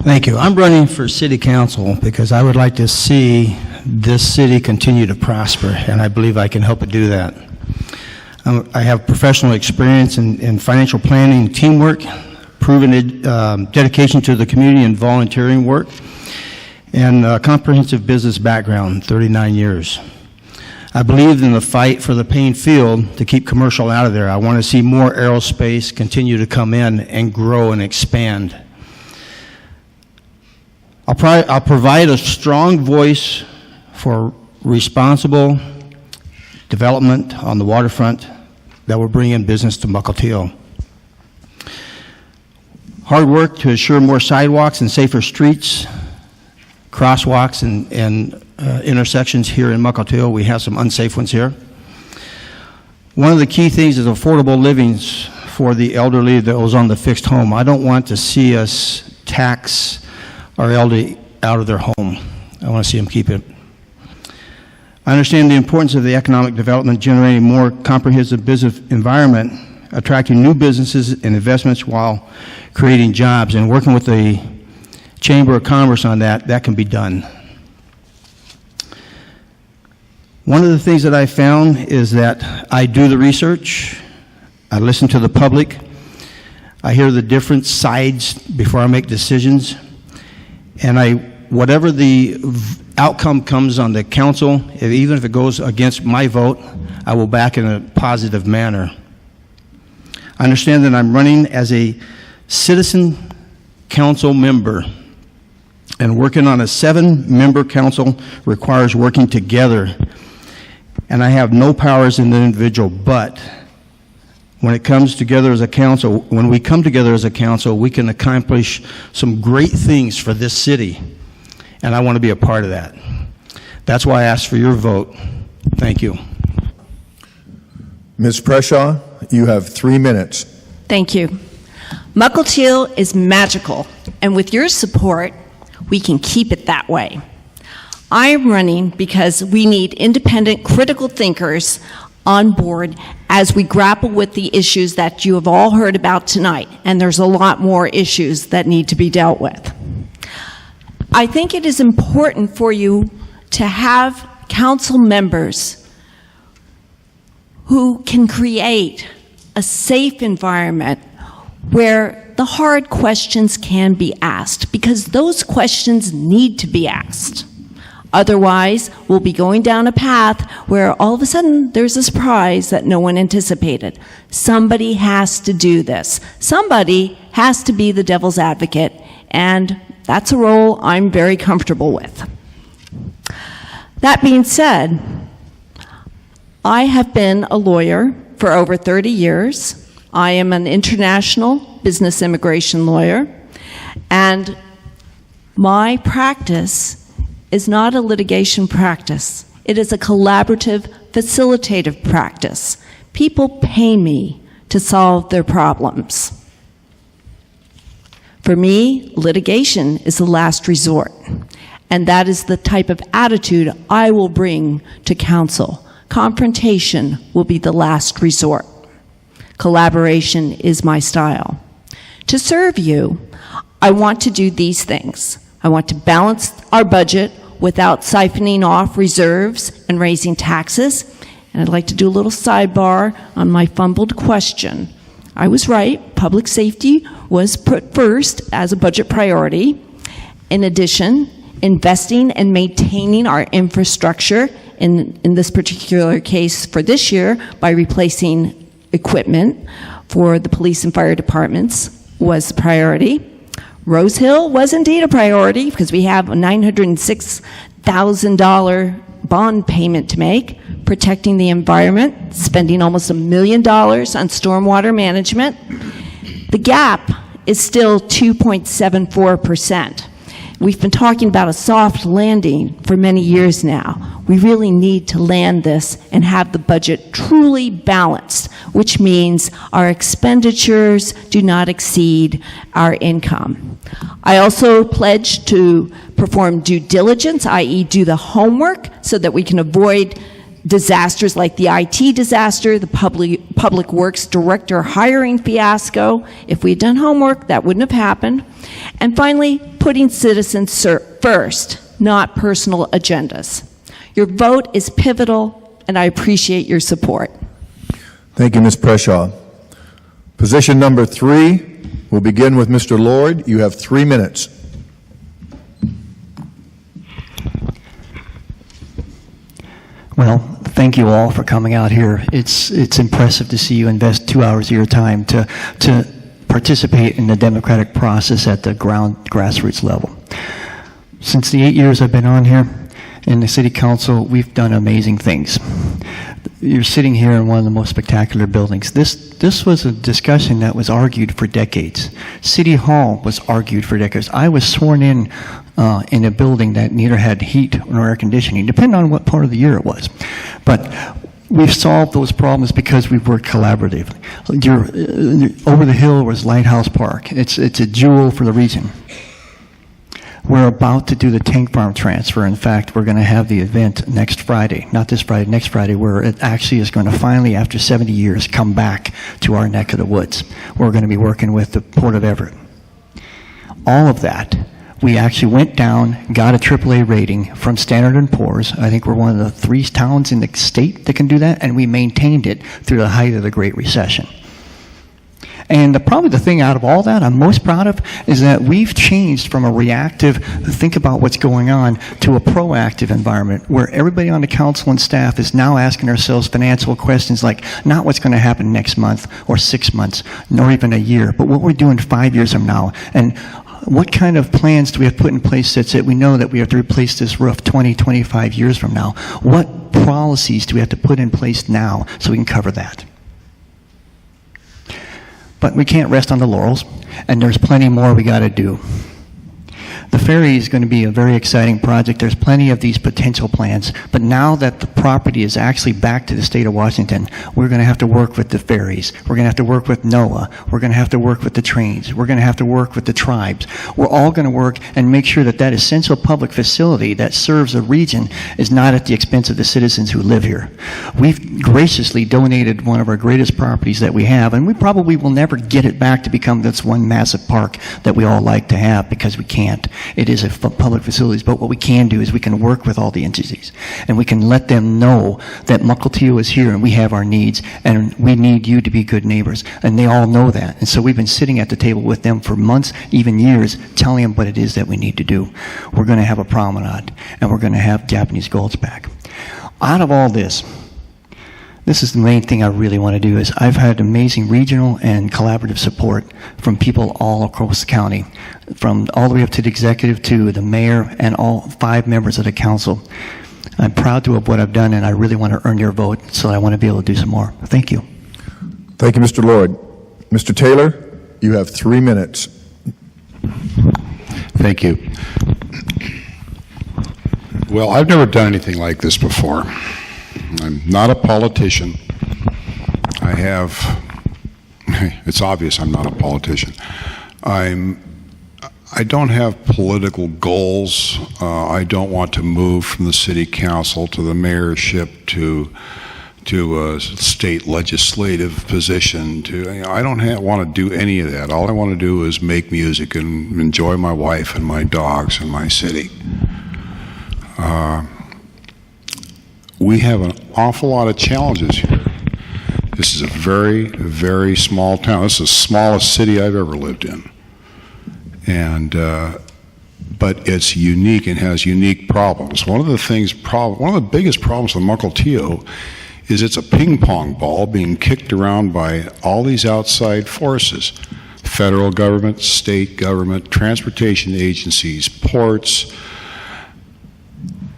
Thank you. I'm running for city council because I would like to see this city continue to prosper, and I believe I can help it do that. I have professional experience in financial planning, teamwork, proven dedication to the community and volunteering work, and a comprehensive business background, 39 years. I believe in the fight for the paying field to keep commercial out of there. I want to see more aerospace continue to come in and grow and expand. I'll provide a strong voice for responsible development on the waterfront that will bring in business to Mukilteo. Hard work to assure more sidewalks and safer streets, crosswalks and intersections here in Mukilteo. We have some unsafe ones here. One of the key things is affordable living for the elderly that was on the fixed home. I don't want to see us tax our elderly out of their home. I want to see them keep it. I understand the importance of the economic development, generating more comprehensive business environment, attracting new businesses and investments while creating jobs, and working with the Chamber of Commerce on that can be done. One of the things that I found is that I do the research, I listen to the public, I hear the different sides before I make decisions, and whatever the outcome comes on the council, even if it goes against my vote, I will back in a positive manner. I understand that I'm running as a citizen council member, and working on a 7-member council requires working together. And I have no power as an individual, but when it comes together as a council, when we come together as a council, we can accomplish some great things for this city. And I want to be a part of that. That's why I asked for your vote. Thank you. Ms. Preshaw, you have 3 minutes. Thank you. Mukilteo is magical, and with your support, we can keep it that way. I am running because we need independent, critical thinkers on board as we grapple with the issues that you have all heard about tonight, and there's a lot more issues that need to be dealt with. I think it is important for you to have council members who can create a safe environment where the hard questions can be asked, because those questions need to be asked. Otherwise, we'll be going down a path where all of a sudden there's a surprise that no one anticipated. Somebody has to do this. Somebody has to be the devil's advocate, and that's a role I'm very comfortable with. That being said, I have been a lawyer for over 30 years. I am an international business immigration lawyer, and my practice is not a litigation practice. It is a collaborative, facilitative practice. People pay me to solve their problems. For me, litigation is the last resort, and that is the type of attitude I will bring to council. Confrontation will be the last resort. Collaboration is my style. To serve you, I want to do these things. I want to balance our budget without siphoning off reserves and raising taxes. And I'd like to do a little sidebar on my fumbled question. I was right, public safety was put first as a budget priority. In addition, investing and maintaining our infrastructure, in this particular case for this year, by replacing equipment for the police and fire departments, was a priority. Rose Hill was indeed a priority because we have a $906,000 bond payment to make, protecting the environment, spending almost $1 million on stormwater management. The gap is still 2.74%. We've been talking about a soft landing for many years now. We really need to land this and have the budget truly balanced, which means our expenditures do not exceed our income. I also pledge to perform due diligence, i.e. do the homework, so that we can avoid disasters like the IT disaster, the public works director hiring fiasco. If we had done homework, that wouldn't have happened. And finally, putting citizens first, not personal agendas. Your vote is pivotal, and I appreciate your support. Thank you, Ms. Preshaw. Position number 3 will begin with Mr. Lord. You have 3 minutes. Well, thank you all for coming out here. It's impressive to see you invest 2 hours of your time to participate in the democratic process at the grassroots level. Since the 8 years I've been on here in the city council, we've done amazing things. You're sitting here in one of the most spectacular buildings. This was a discussion that was argued for decades. City Hall was argued for decades. I was sworn in a building that neither had heat nor air conditioning, depending on what part of the year it was. But we've solved those problems because we've worked collaboratively. Over the hill was Lighthouse Park. It's a jewel for the region. We're about to do the tank farm transfer. In fact, we're going to have the event next Friday, not this Friday, next Friday, where it actually is going to finally, after 70 years, come back to our neck of the woods. We're going to be working with the Port of Everett. All of that, we actually went down, got a AAA rating from Standard & Poor's. I think we're one of the 3 towns in the state that can do that, and we maintained it through the height of the Great Recession. And probably the thing out of all that I'm most proud of is that we've changed from a reactive, think about what's going on, to a proactive environment where everybody on the council and staff is now asking ourselves financial questions like not what's going to happen next month or 6 months, nor even a year, but what we're doing 5 years from now. And what kind of plans do we have put in place that we know that we have to replace this roof 20, 25 years from now? What policies do we have to put in place now so we can cover that? But we can't rest on the laurels, and there's plenty more we got to do. The ferry is going to be a very exciting project. There's plenty of these potential plans, but now that the property is actually back to the state of Washington, we're going to have to work with the ferries. We're going to have to work with NOAA. We're going to have to work with the trains. We're going to have to work with the tribes. We're all going to work and make sure that that essential public facility that serves a region is not at the expense of the citizens who live here. We've graciously donated one of our greatest properties that we have, and we probably will never get it back to become this one massive park that we all like to have, because we can't. It is a public facilities, but what we can do is we can work with all the entities, and we can let them know that Mukilteo is here and we have our needs, and we need you to be good neighbors, and they all know that. And so we've been sitting at the table with them for months, even years, telling them what it is that we need to do. We're going to have a promenade, and we're going to have Japanese golds back. Out of all this is the main thing I really want to do. Is I've had amazing regional and collaborative support from people all across the county, from all the way up to the executive to the mayor and all 5 members of the council. I'm proud to have what I've done, and I really want to earn your vote, so I want to be able to do some more. Thank you. Thank you, Mr. Lord. Mr. Taylor, you have 3 minutes. Thank you. Well, I've never done anything like this before. I'm not a politician. It's obvious I'm not a politician. I don't have political goals. I don't want to move from the city council to the mayorship to a state legislative position. I don't want to do any of that. All I want to do is make music and enjoy my wife and my dogs and my city. We have an awful lot of challenges here. This is a very, very small town. This is the smallest city I've ever lived in. But it's unique and has unique problems. One of the biggest problems with Mukilteo is it's a ping pong ball being kicked around by all these outside forces: federal government, state government, transportation agencies, ports.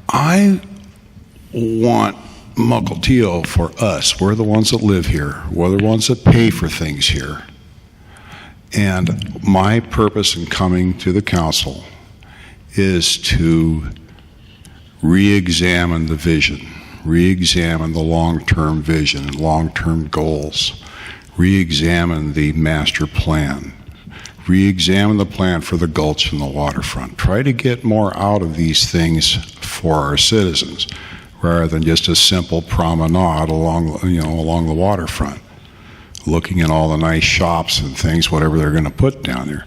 I want Mukilteo for us. We're the ones that live here. We're the ones that pay for things here. And my purpose in coming to the council is to re-examine the vision, re-examine the long-term vision and long-term goals, re-examine the master plan, re-examine the plan for the Gulch and the waterfront, try to get more out of these things for our citizens, rather than just a simple promenade along the waterfront, looking at all the nice shops and things, whatever they're going to put down there.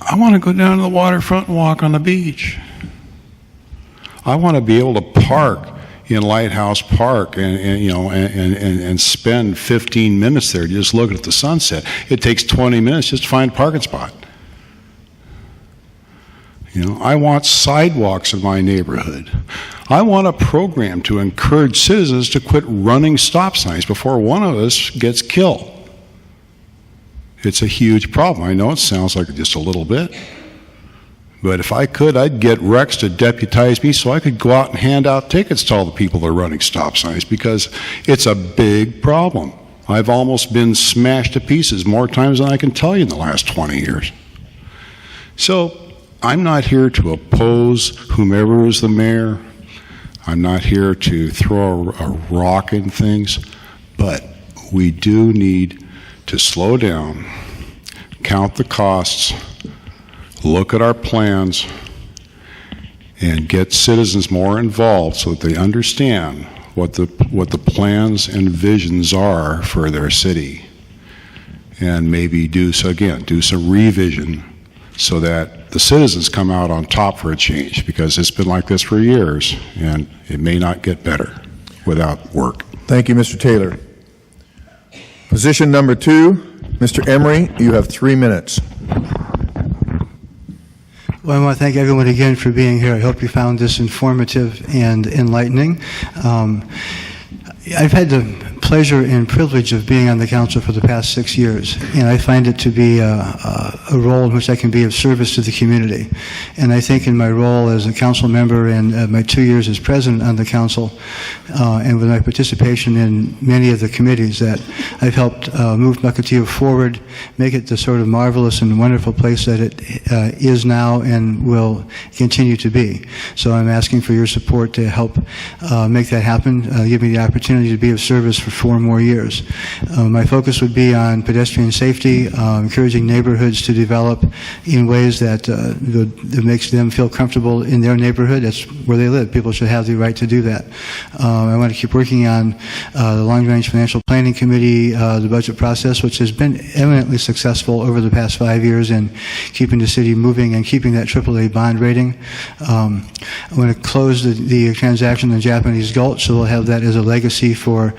I want to go down to the waterfront and walk on the beach. I want to be able to park in Lighthouse Park and spend 15 minutes there just looking at the sunset. It takes 20 minutes just to find a parking spot. I want sidewalks in my neighborhood. I want a program to encourage citizens to quit running stop signs before one of us gets killed. It's a huge problem. I know it sounds like just a little bit. But if I could, I'd get Rex to deputize me so I could go out and hand out tickets to all the people that are running stop signs, because it's a big problem. I've almost been smashed to pieces more times than I can tell you in the last 20 years. So I'm not here to oppose whomever is the mayor. I'm not here to throw a rock in things. But we do need to slow down, count the costs, look at our plans, and get citizens more involved so that they understand what the plans and visions are for their city, and maybe do some revision so that the citizens come out on top for a change, because it's been like this for years and it may not get better without work. Thank you, Mr. Taylor. Position number 2, Mr. Emery, you have 3 minutes. Well, I want to thank everyone again for being here. I hope you found this informative and enlightening. I've had the pleasure and privilege of being on the council for the past 6 years, and I find it to be a role in which I can be of service to the community. And I think in my role as a council member and my 2 years as president on the council, and with my participation in many of the committees, that I've helped move Mukilteo forward, make it the sort of marvelous and wonderful place that it is now and will continue to be. So I'm asking for your support to help make that happen, give me the opportunity to be of service for 4 more years. My focus would be on pedestrian safety, encouraging neighborhoods to develop in ways that makes them feel comfortable in their neighborhood. That's where they live. People should have the right to do that. I want to keep working on the Long Range Financial Planning Committee, the budget process, which has been eminently successful over the past 5 years in keeping the city moving and keeping that AAA bond rating. I want to close the transaction in the Japanese Gulch, so we'll have that as a legacy for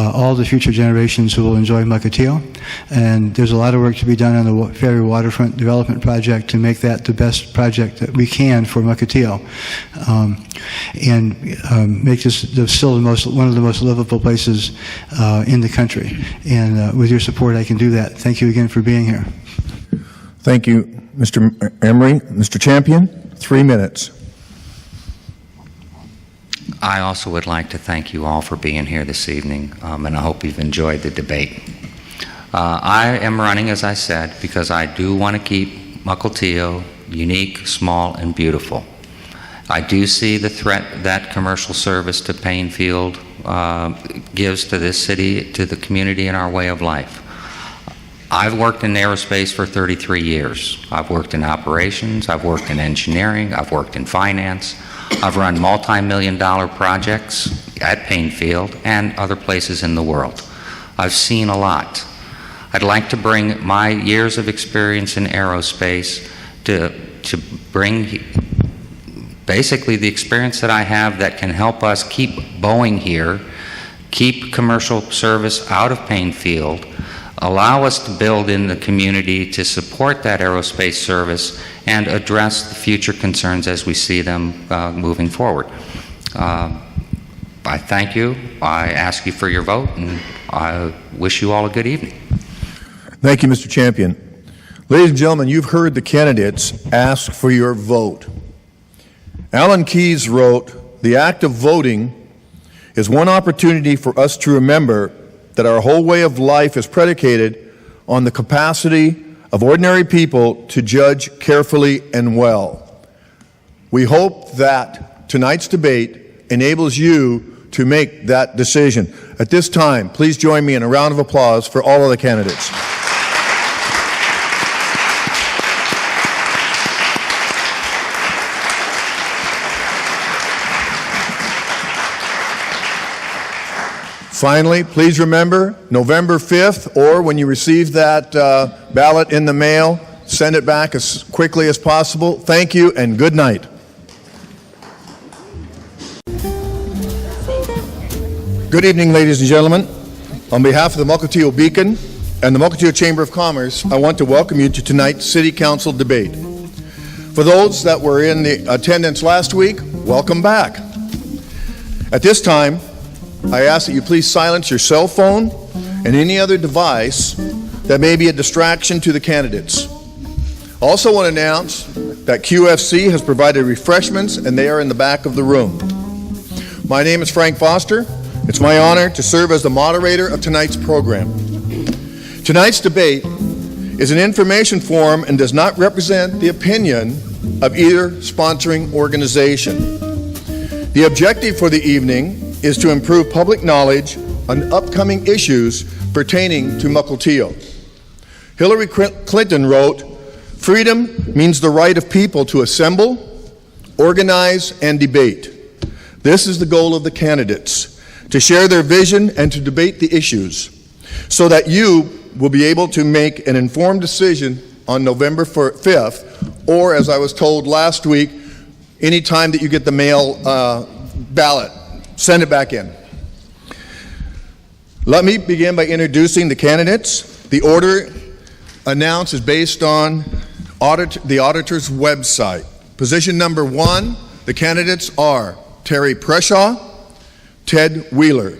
all the future generations who will enjoy Mukilteo. And there's a lot of work to be done on the ferry waterfront development project to make that the best project that we can for Mukilteo, and make this still one of the most livable places in the country. And with your support, I can do that. Thank you again for being here. Thank you, Mr. Emery. Mr. Champion, 3 minutes. I also would like to thank you all for being here this evening, and I hope you've enjoyed the debate. I am running, as I said, because I do want to keep Mukilteo unique, small, and beautiful. I do see the threat that commercial service to Painfield gives to this city, to the community, and our way of life. I've worked in aerospace for 33 years. I've worked in operations, I've worked in engineering, I've worked in finance. I've run multi-million-dollar projects at Painfield and other places in the world. I've seen a lot. I'd like to bring my years of experience in aerospace to bring basically the experience that I have that can help us keep Boeing here, keep commercial service out of Painfield, allow us to build in the community to support that aerospace service and address the future concerns as we see them moving forward. I thank you. I ask you for your vote, and I wish you all a good evening. Thank you, Mr. Champion. Ladies and gentlemen, you've heard the candidates ask for your vote. Alan Keyes wrote, "The act of voting is one opportunity for us to remember that our whole way of life is predicated on the capacity of ordinary people to judge carefully and well." We hope that tonight's debate enables you to make that decision. At this time, please join me in a round of applause for all of the candidates. Finally, please remember, November 5th, or when you receive that ballot in the mail, send it back as quickly as possible. Thank you and good night. Good evening, ladies and gentlemen. On behalf of the Mukilteo Beacon and the Mukilteo Chamber of Commerce, I want to welcome you to tonight's City Council debate. For those that were in the attendance last week, welcome back. At this time, I ask that you please silence your cell phone and any other device that may be a distraction to the candidates. Also want to announce that QFC has provided refreshments and they are in the back of the room. My name is Frank Foster. It's my honor to serve as the moderator of tonight's program. Tonight's debate is an information forum and does not represent the opinion of either sponsoring organization. The objective for the evening is to improve public knowledge on upcoming issues pertaining to Mukilteo. Hillary Clinton wrote, "Freedom means the right of people to assemble, organize, and debate. This is the goal of the candidates, to share their vision and to debate the issues, so that you will be able to make an informed decision on November 5th, or as I was told last week, any time that you get the mail ballot. Send it back in." Let me begin by introducing the candidates. The order announced is based on the auditor's website. Position number 1, the candidates are Terry Preshaw, Ted Wheeler.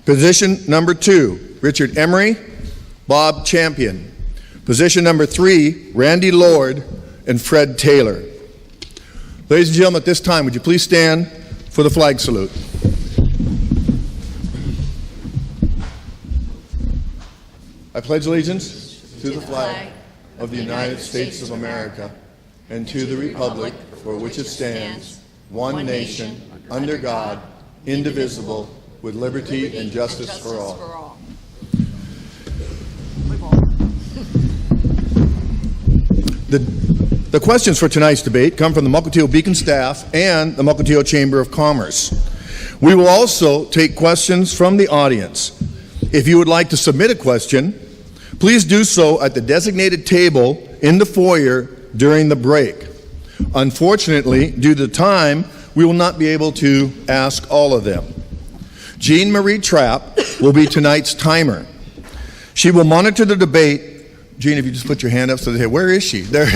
Position number 2, Richard Emery, Bob Champion. Position number 3, Randy Lord and Fred Taylor. Ladies and gentlemen, at this time, would you please stand for the flag salute. I pledge allegiance to the flag of the United States of America and to the republic for which it stands, one nation, under God, indivisible, with liberty and justice for all. The questions for tonight's debate come from the Mukilteo Beacon staff and the Mukilteo Chamber of Commerce. We will also take questions from the audience. If you would like to submit a question, please do so at the designated table in the foyer during the break. Unfortunately, due to time, we will not be able to ask all of them. Jean Marie Trapp will be tonight's timer. She will monitor the debate. Jean, if you just put your hand up so they say, where is she? There.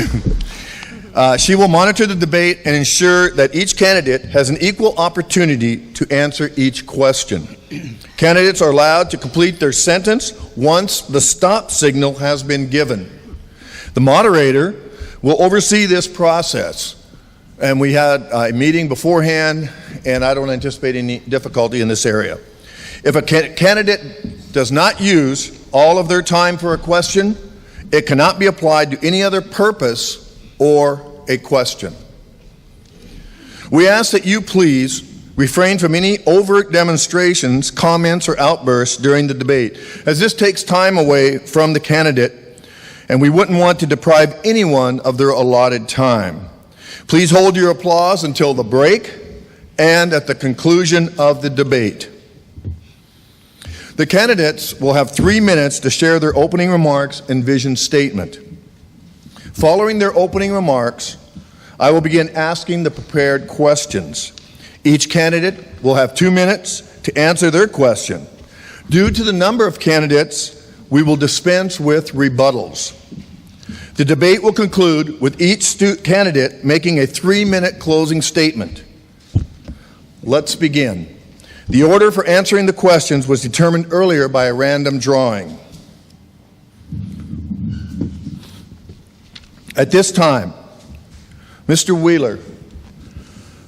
She will monitor the debate and ensure that each candidate has an equal opportunity to answer each question. Candidates are allowed to complete their sentence once the stop signal has been given. The moderator will oversee this process. And we had a meeting beforehand, and I don't anticipate any difficulty in this area. If a candidate does not use all of their time for a question, it cannot be applied to any other purpose or a question. We ask that you please refrain from any overt demonstrations, comments, or outbursts during the debate, as this takes time away from the candidate, and we wouldn't want to deprive anyone of their allotted time. Please hold your applause until the break and at the conclusion of the debate. The candidates will have 3 minutes to share their opening remarks and vision statement. Following their opening remarks, I will begin asking the prepared questions. Each candidate will have 2 minutes to answer their question. Due to the number of candidates, we will dispense with rebuttals. The debate will conclude with each candidate making a 3-minute closing statement. Let's begin. The order for answering the questions was determined earlier by a random drawing. At this time, Mr. Wheeler,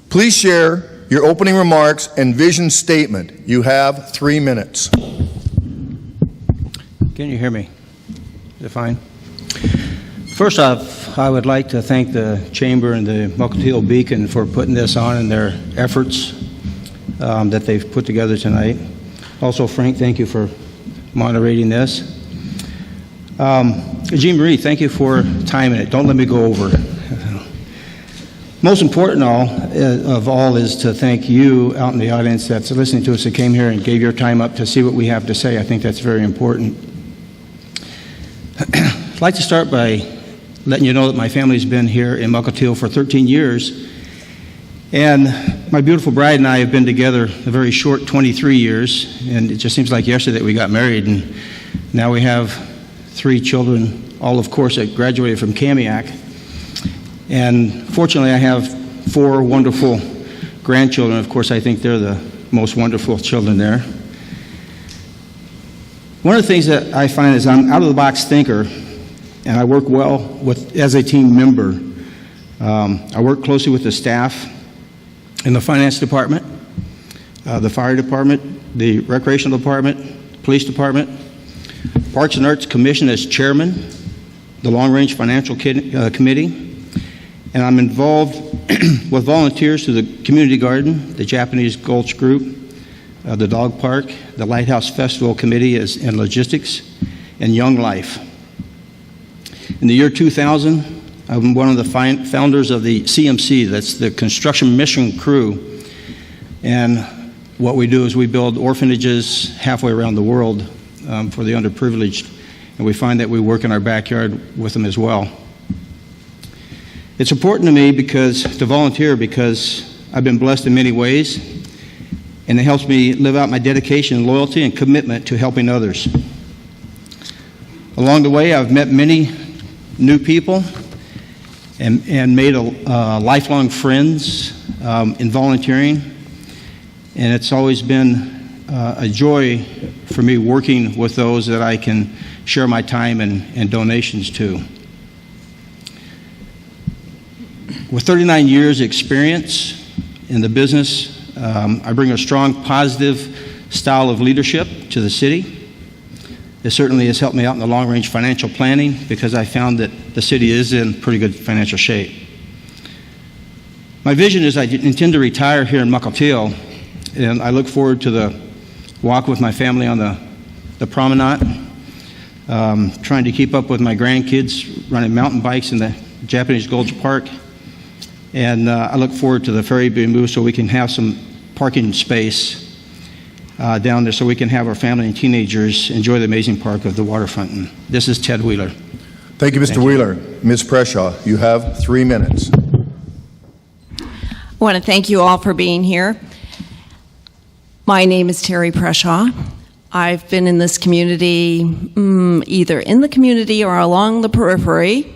please share your opening remarks and vision statement. You have 3 minutes. Can you hear me? Is it fine? First off, I would like to thank the Chamber and the Mukilteo Beacon for putting this on and their efforts that they've put together tonight. Also, Frank, thank you for moderating this. Jean Marie, thank you for timing it. Don't let me go over. Most important of all is to thank you out in the audience that's listening to us that came here and gave your time up to see what we have to say. I think that's very important. I'd like to start by letting you know that my family's been here in Mukilteo for 13 years. And my beautiful bride and I have been together a very short 23 years. And it just seems like yesterday that we got married. And now we have 3 children, all of course that graduated from Kamiak. And fortunately I have 4 wonderful grandchildren. Of course I think they're the most wonderful children there. One of the things that I find is I'm out-of-the-box thinker, and I work well as a team member. I work closely with the staff in the finance department, the fire department, the recreational department, police department, Parks and Arts Commission as chairman, the Long Range Financial Committee, and I'm involved with volunteers through the community garden, the Japanese Gulch Group, the dog park, the Lighthouse Festival Committee and logistics, and Young Life. In the year 2000, I'm one of the founders of the CMC, that's the Construction Mission Crew. And what we do is we build orphanages halfway around the world for the underprivileged. And we find that we work in our backyard with them as well. It's important to me to volunteer because I've been blessed in many ways. And it helps me live out my dedication, loyalty, and commitment to helping others. Along the way, I've met many new people and made lifelong friends in volunteering. And it's always been a joy for me working with those that I can share my time and donations to. With 39 years experience in the business, I bring a strong, positive style of leadership to the city. It certainly has helped me out in the long-range financial planning because I found that the city is in pretty good financial shape. My vision is I intend to retire here in Mukilteo, and I look forward to the walk with my family on the promenade, trying to keep up with my grandkids, running mountain bikes in the Japanese Gulch Park, and I look forward to the ferry being moved so we can have some parking space down there so we can have our family and teenagers enjoy the amazing park of the waterfront. And this is Ted Wheeler. Thank you, Mr. Wheeler. Ms. Preshaw, you have 3 minutes. I want to thank you all for being here. My name is Terry Preshaw. I've been in this community, either in the community or along the periphery,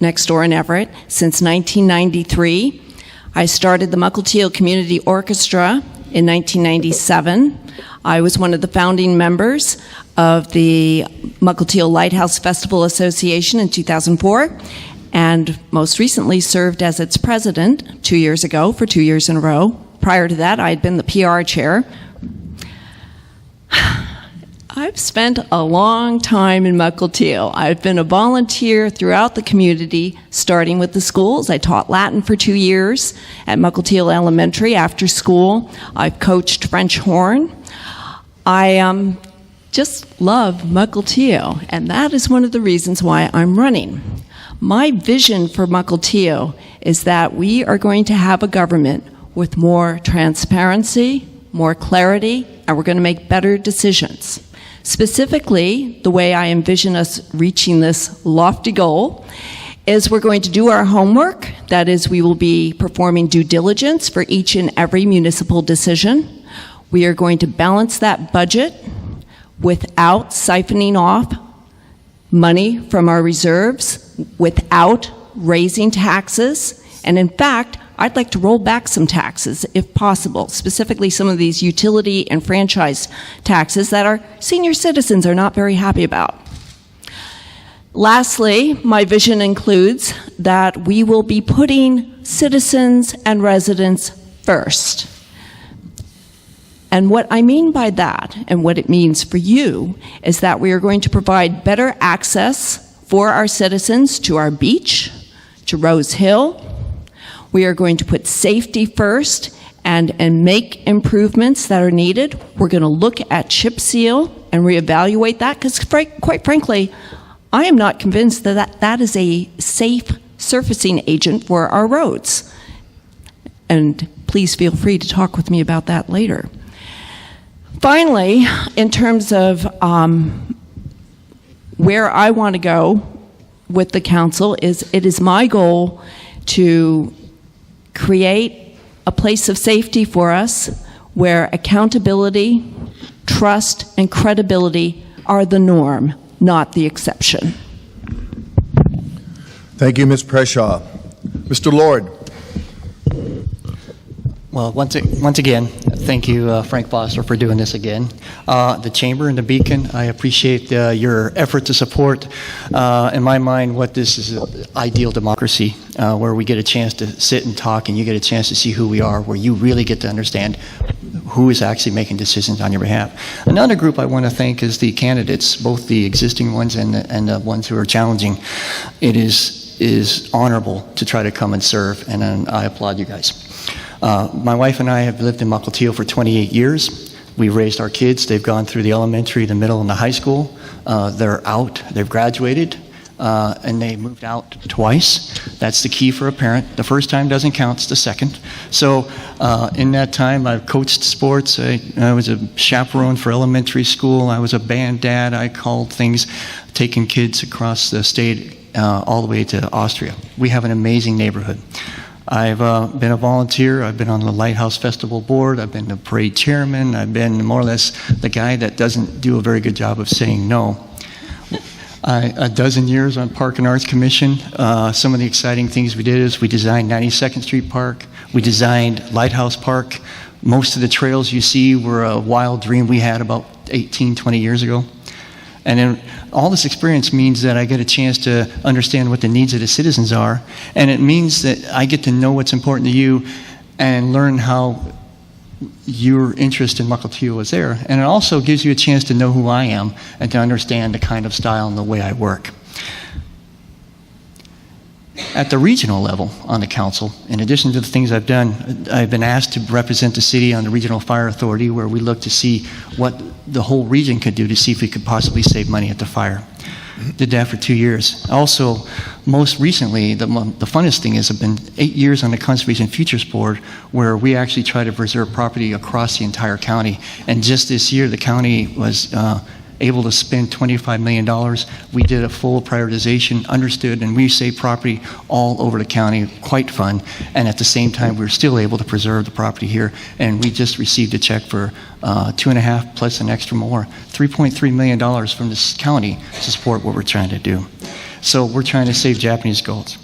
next door in Everett, since 1993. I started the Mukilteo Community Orchestra in 1997. I was one of the founding members of the Mukilteo Lighthouse Festival Association in 2004, and most recently served as its president 2 years ago for 2 years in a row. Prior to that, I had been the PR chair. I've spent a long time in Mukilteo. I've been a volunteer throughout the community, starting with the schools. I taught Latin for 2 years at Mukilteo Elementary after school. I've coached French horn. I just love Mukilteo, and that is one of the reasons why I'm running. My vision for Mukilteo is that we are going to have a government with more transparency, more clarity, and we're going to make better decisions. Specifically, the way I envision us reaching this lofty goal is we're going to do our homework. That is, we will be performing due diligence for each and every municipal decision. We are going to balance that budget without siphoning off money from our reserves, without raising taxes, and in fact, I'd like to roll back some taxes if possible, specifically some of these utility and franchise taxes that our senior citizens are not very happy about. Lastly, my vision includes that we will be putting citizens and residents first. And what I mean by that, and what it means for you, is that we are going to provide better access for our citizens to our beach, to Rose Hill. We are going to put safety first and make improvements that are needed. We're going to look at chip seal and reevaluate that because, quite frankly, I am not convinced that that is a safe surfacing agent for our roads. And please feel free to talk with me about that later. Finally, in terms of where I want to go with the council, it is my goal to create a place of safety for us where accountability, trust, and credibility are the norm, not the exception. Thank you, Ms. Preshaw. Mr. Lord. Well, once again, thank you, Frank Foster, for doing this again. The Chamber and the Beacon, I appreciate your effort to support, in my mind, what this is ideal democracy, where we get a chance to sit and talk and you get a chance to see who we are, where you really get to understand who is actually making decisions on your behalf. Another group I want to thank is the candidates, both the existing ones and the ones who are challenging. It is honorable to try to come and serve, and I applaud you guys. My wife and I have lived in Mukilteo for 28 years. We've raised our kids. They've gone through the elementary, the middle, and the high school. They're out. They've graduated, and they moved out twice. That's the key for a parent. The first time doesn't count. It's the second. So in that time, I've coached sports. I was a chaperone for elementary school. I was a band dad. I called things, taking kids across the state all the way to Austria. We have an amazing neighborhood. I've been a volunteer. I've been on the Lighthouse Festival board. I've been the parade chairman. I've been more or less the guy that doesn't do a very good job of saying no. A dozen years on Park and Arts Commission. Some of the exciting things we did is we designed 92nd Street Park. We designed Lighthouse Park. Most of the trails you see were a wild dream we had about 18, 20 years ago. And then all this experience means that I get a chance to understand what the needs of the citizens are, and it means that I get to know what's important to you and learn how your interest in Mukilteo is there. And it also gives you a chance to know who I am and to understand the kind of style and the way I work. At the regional level on the council, in addition to the things I've done, I've been asked to represent the city on the Regional Fire Authority, where we look to see what the whole region could do to see if we could possibly save money at the fire. Did that for 2 years. Also, most recently, the funnest thing is I've been 8 years on the Conservation Futures Board, where we actually try to preserve property across the entire county. And just this year, the county was able to spend $25 million. We did a full prioritization, understood, and we saved property all over the county, quite fun. And at the same time, we were still able to preserve the property here. And we just received a check for 2.5 plus an extra more, $3.3 million from this county to support what we're trying to do. So we're trying to save Japanese goats.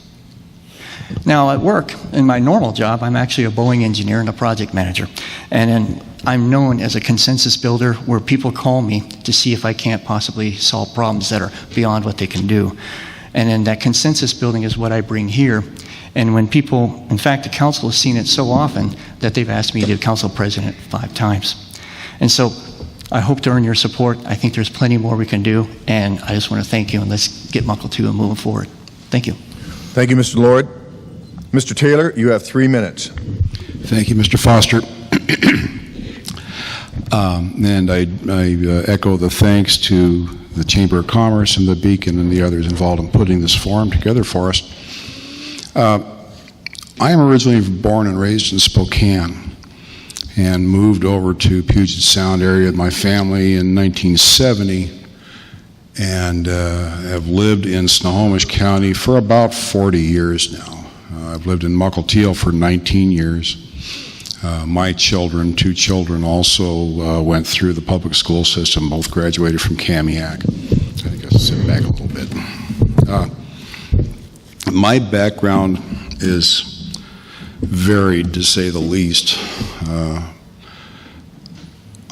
Now at work, in my normal job, I'm actually a Boeing engineer and a project manager. And then I'm known as a consensus builder, where people call me to see if I can't possibly solve problems that are beyond what they can do. And then that consensus building is what I bring here. And when people, in fact, the council has seen it so often that they've asked me to be council president 5 times. And so I hope to earn your support. I think there's plenty more we can do. And I just want to thank you, and let's get Mukilteo moving forward. Thank you. Thank you, Mr. Lord. Mr. Taylor, you have 3 minutes. Thank you, Mr. Foster. And I echo the thanks to the Chamber of Commerce and the Beacon and the others involved in putting this forum together for us. I am originally born and raised in Spokane and moved over to Puget Sound area with my family in 1970, and have lived in Snohomish County for about 40 years now. I've lived in Mukilteo for 19 years. My children, 2 children, also went through the public school system, both graduated from Kamiak. I think I'll sit back a little bit. My background is varied, to say the least.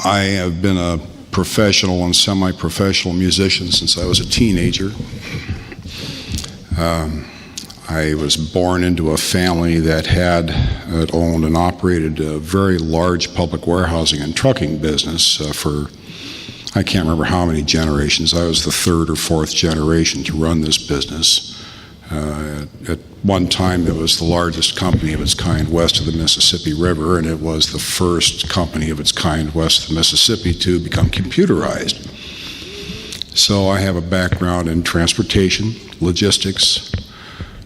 I have been a professional and semi-professional musician since I was a teenager. I was born into a family that owned and operated a very large public warehousing and trucking business for, I can't remember how many generations. I was the 3rd or 4th generation to run this business. At one time, it was the largest company of its kind west of the Mississippi River, and it was the first company of its kind west of the Mississippi to become computerized. So I have a background in transportation, logistics,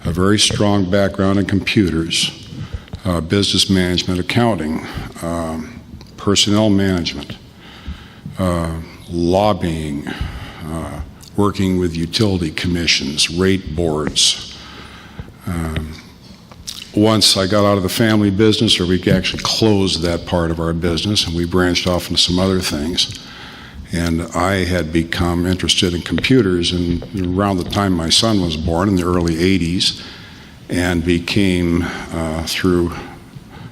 a very strong background in computers, business management, accounting, personnel management, lobbying, working with utility commissions, rate boards. Once I got out of the family business, or we actually closed that part of our business, and we branched off into some other things. And I had become interested in computers and around the time my son was born in the early 80s, and became, through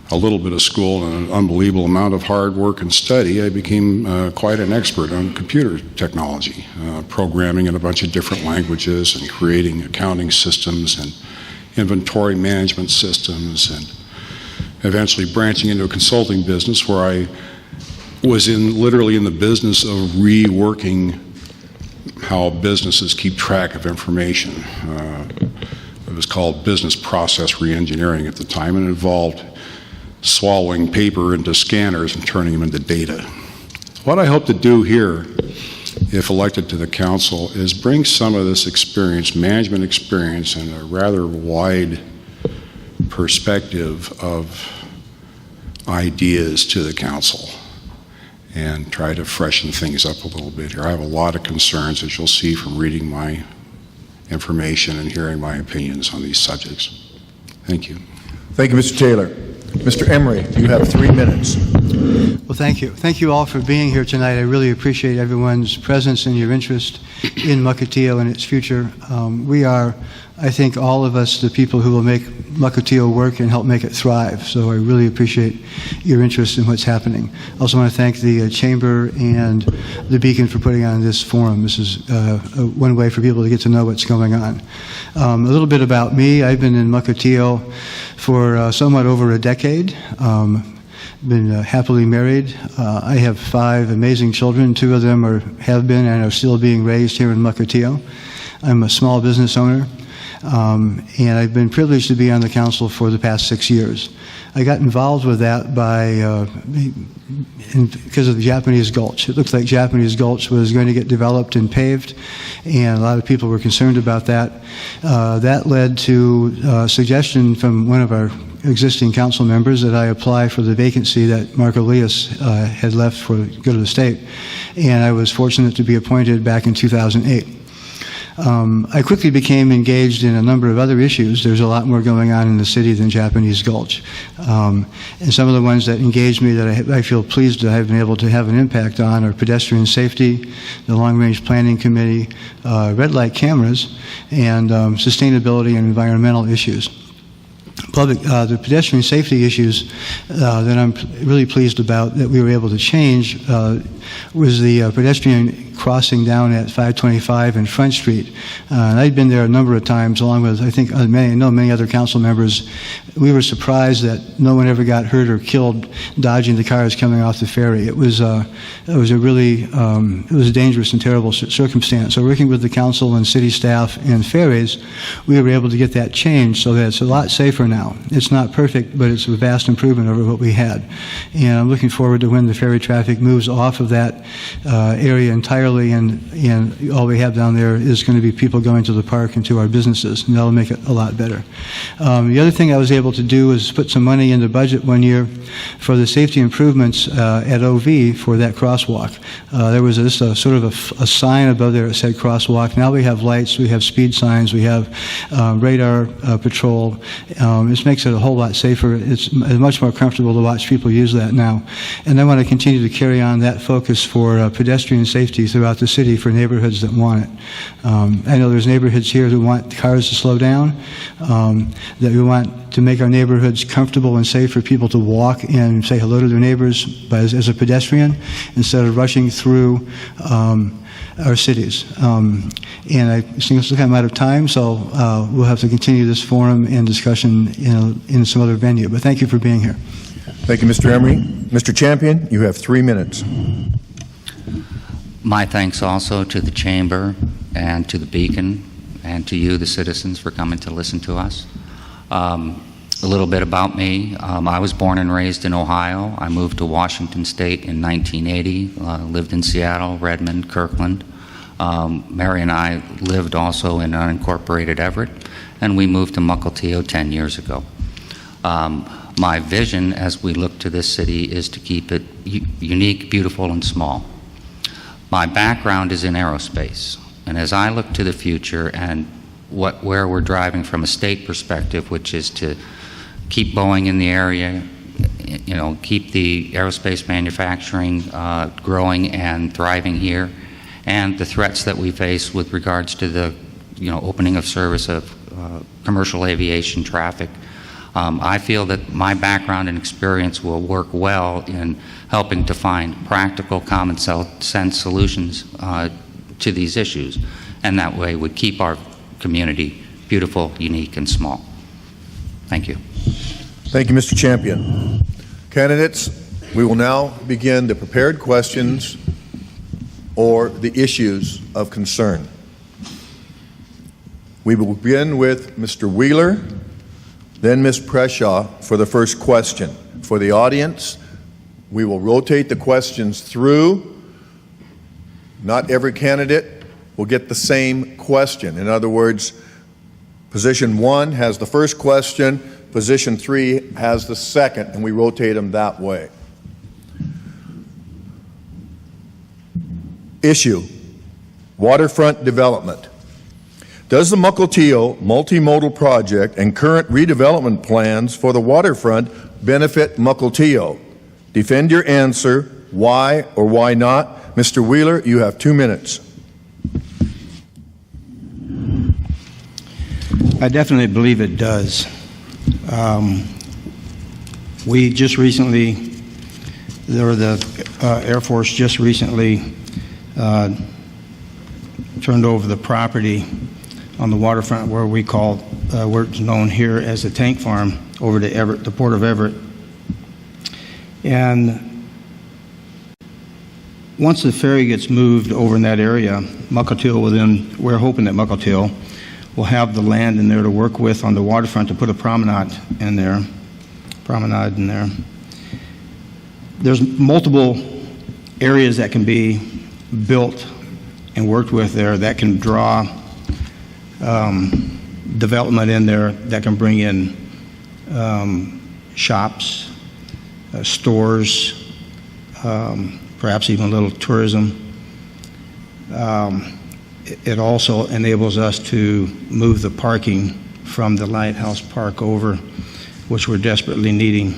a little bit of school and an unbelievable amount of hard work and study, I became quite an expert on computer technology, programming in a bunch of different languages and creating accounting systems and inventory management systems, and eventually branching into a consulting business where I was literally in the business of reworking how businesses keep track of information. It was called business process reengineering at the time, and it involved swallowing paper into scanners and turning them into data. What I hope to do here, if elected to the council, is bring some of this experience, management experience, and a rather wide perspective of ideas to the council, and try to freshen things up a little bit here. I have a lot of concerns, as you'll see from reading my information and hearing my opinions on these subjects. Thank you. Thank you, Mr. Taylor. Mr. Emery, you have 3 minutes. Well, thank you. Thank you all for being here tonight. I really appreciate everyone's presence and your interest in Mukilteo and its future. We are, I think, all of us, the people who will make Mukilteo work and help make it thrive. So I really appreciate your interest in what's happening. I also want to thank the Chamber and the Beacon for putting on this forum. This is one way for people to get to know what's going on. A little bit about me. I've been in Mukilteo for somewhat over a decade. Been happily married. I have 5 amazing children. 2 of them have been and are still being raised here in Mukilteo. I'm a small business owner, and I've been privileged to be on the council for the past 6 years. I got involved with that because of the Japanese Gulch. It looked like Japanese Gulch was going to get developed and paved, and a lot of people were concerned about that. That led to a suggestion from one of our existing council members that I apply for the vacancy that Mark Elias had left for the good of the state, and I was fortunate to be appointed back in 2008. I quickly became engaged in a number of other issues. There's a lot more going on in the city than Japanese Gulch. And some of the ones that engaged me that I feel pleased that I've been able to have an impact on are pedestrian safety, the Long-Range Planning Committee, red light cameras, and sustainability and environmental issues. The pedestrian safety issues that I'm really pleased about that we were able to change was the pedestrian crossing down at 525 and Front Street. And I'd been there a number of times, along with, I think, many other council members. We were surprised that no one ever got hurt or killed dodging the cars coming off the ferry. It was a dangerous and terrible circumstance. So working with the council and city staff and ferries, we were able to get that changed so that it's a lot safer now. It's not perfect, but it's a vast improvement over what we had. And I'm looking forward to when the ferry traffic moves off of that area entirely, and all we have down there is going to be people going to the park and to our businesses, and that'll make it a lot better. The other thing I was able to do is put some money in the budget one year for the safety improvements at OV for that crosswalk. There was this sort of a sign above there that said crosswalk. Now we have lights, we have speed signs, we have radar patrol. This makes it a whole lot safer. It's much more comfortable to watch people use that now. And I want to continue to carry on that focus for pedestrian safety throughout the city for neighborhoods that want it. I know there's neighborhoods here that want cars to slow down, that we want to make our neighborhoods comfortable and safe for people to walk and say hello to their neighbors as a pedestrian instead of rushing through our cities. And I think I'm out of time, so we'll have to continue this forum and discussion in some other venue. But thank you for being here. Thank you, Mr. Emery. Mr. Champion, you have 3 minutes. My thanks also to the Chamber and to the Beacon and to you, the citizens, for coming to listen to us. A little bit about me. I was born and raised in Ohio. I moved to Washington State in 1980, lived in Seattle, Redmond, Kirkland. Mary and I lived also in unincorporated Everett, and we moved to Mukilteo 10 years ago. My vision as we look to this city is to keep it unique, beautiful, and small. My background is in aerospace, and as I look to the future and where we're driving from a state perspective, which is to keep Boeing in the area, keep the aerospace manufacturing growing and thriving here, and the threats that we face with regards to the opening of service of commercial aviation traffic. I feel that my background and experience will work well in helping to find practical, common sense solutions to these issues, and that way would keep our community beautiful, unique, and small. Thank you. Thank you, Mr. Champion. Candidates, we will now begin the prepared questions or the issues of concern. We will begin with Mr. Wheeler, then Ms. Preshaw for the first question. For the audience, we will rotate the questions through. Not every candidate will get the same question. In other words, position 1 has the first question, position 3 has the second, and we rotate them that way. Issue: waterfront development. Does the Mukilteo multimodal project and current redevelopment plans for the waterfront benefit Mukilteo? Defend your answer. Why or why not? Mr. Wheeler, you have 2 minutes. I definitely believe it does. We just recently, the Air Force just recently turned over the property on the waterfront where we call, where it's known here as the tank farm, over to Everett, the Port of Everett. And once the ferry gets moved over in that area, Mukilteo will then, we're hoping that Mukilteo will have the land in there to work with on the waterfront to put a promenade in there. There's multiple areas that can be built and worked with there that can draw development in there that can bring in shops, stores, perhaps even a little tourism. It also enables us to move the parking from the Lighthouse Park over, which we're desperately needing.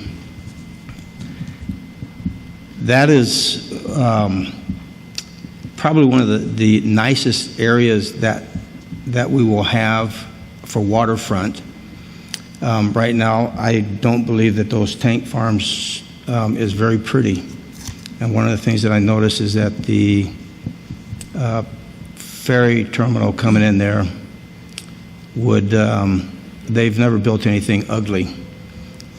That is probably one of the nicest areas that we will have for waterfront. Right now, I don't believe that those tank farms is very pretty. And one of the things that I noticed is that the ferry terminal coming in there would, they've never built anything ugly.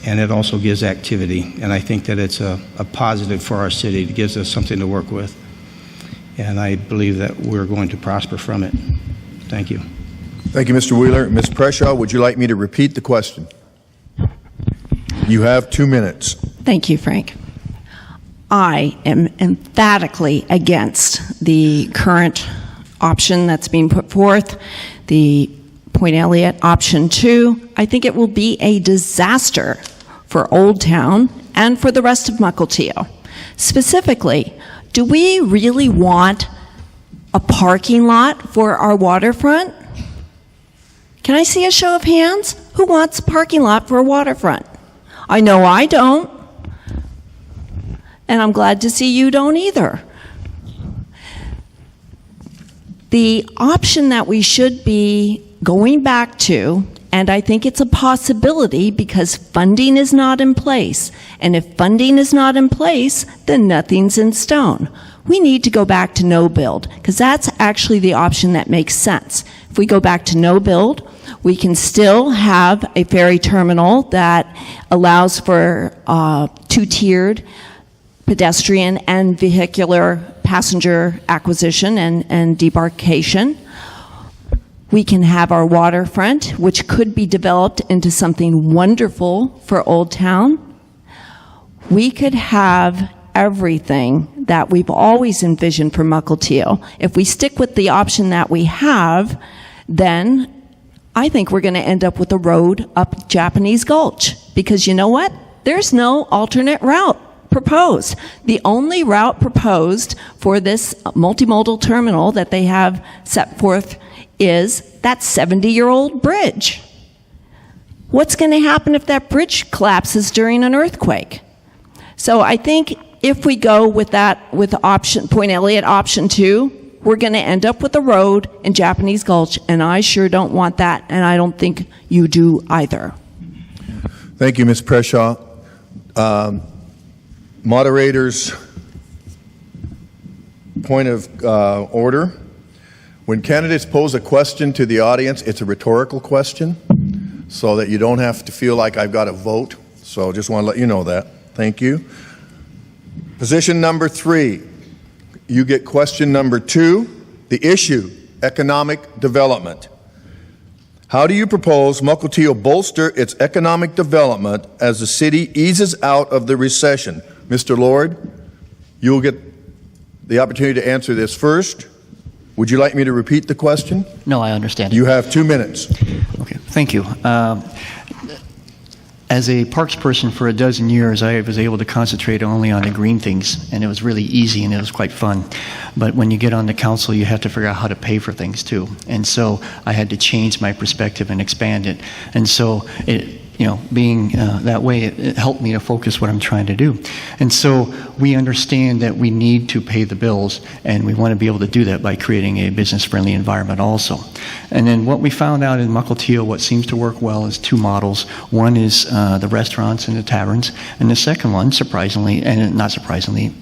And it also gives activity. And I think that it's a positive for our city. It gives us something to work with. And I believe that we're going to prosper from it. Thank you. Thank you, Mr. Wheeler. Ms. Preshaw, would you like me to repeat the question? You have 2 minutes. Thank you, Frank. I am emphatically against the current option that's being put forth, the Point Elliott option 2. I think it will be a disaster for Old Town and for the rest of Mukilteo. Specifically, do we really want a parking lot for our waterfront? Can I see a show of hands? Who wants a parking lot for a waterfront? I know I don't. And I'm glad to see you don't either. The option that we should be going back to, and I think it's a possibility because funding is not in place. And if funding is not in place, then nothing's in stone. We need to go back to no build because that's actually the option that makes sense. If we go back to no build, we can still have a ferry terminal that allows for two-tiered pedestrian and vehicular passenger acquisition and debarkation. We can have our waterfront, which could be developed into something wonderful for Old Town. We could have everything that we've always envisioned for Mukilteo. If we stick with the option that we have, then I think we're going to end up with a road up Japanese Gulch. Because you know what? there's no alternate route proposed. The only route proposed for this multimodal terminal that they have set forth is that 70-year-old bridge. What's going to happen if that bridge collapses during an earthquake? So I think if we go with that, with option, Point Elliott option 2, we're going to end up with a road in Japanese Gulch, and I sure don't want that, and I don't think you do either. Thank you, Ms. Preshaw. Moderators, point of order. When candidates pose a question to the audience, it's a rhetorical question so that you don't have to feel like I've got to vote. So just want to let you know that. Thank you. Position number 3, you get question number 2, the issue, economic development. How do you propose Mukilteo bolster its economic development as the city eases out of the recession? Mr. Lord, you'll get the opportunity to answer this first. Would you like me to repeat the question? No, I understand. You have 2 minutes. Okay, thank you. As a parks person for a dozen years, I was able to concentrate only on the green things, and it was really easy and it was quite fun. But when you get on the council, you have to figure out how to pay for things too. And so I had to change my perspective and expand it. And so being that way, it helped me to focus what I'm trying to do. And so we understand that we need to pay the bills, and we want to be able to do that by creating a business-friendly environment also. And then what we found out in Mukilteo, what seems to work well, is 2 models. One is the restaurants and the taverns, and the second one, surprisingly, and not surprisingly,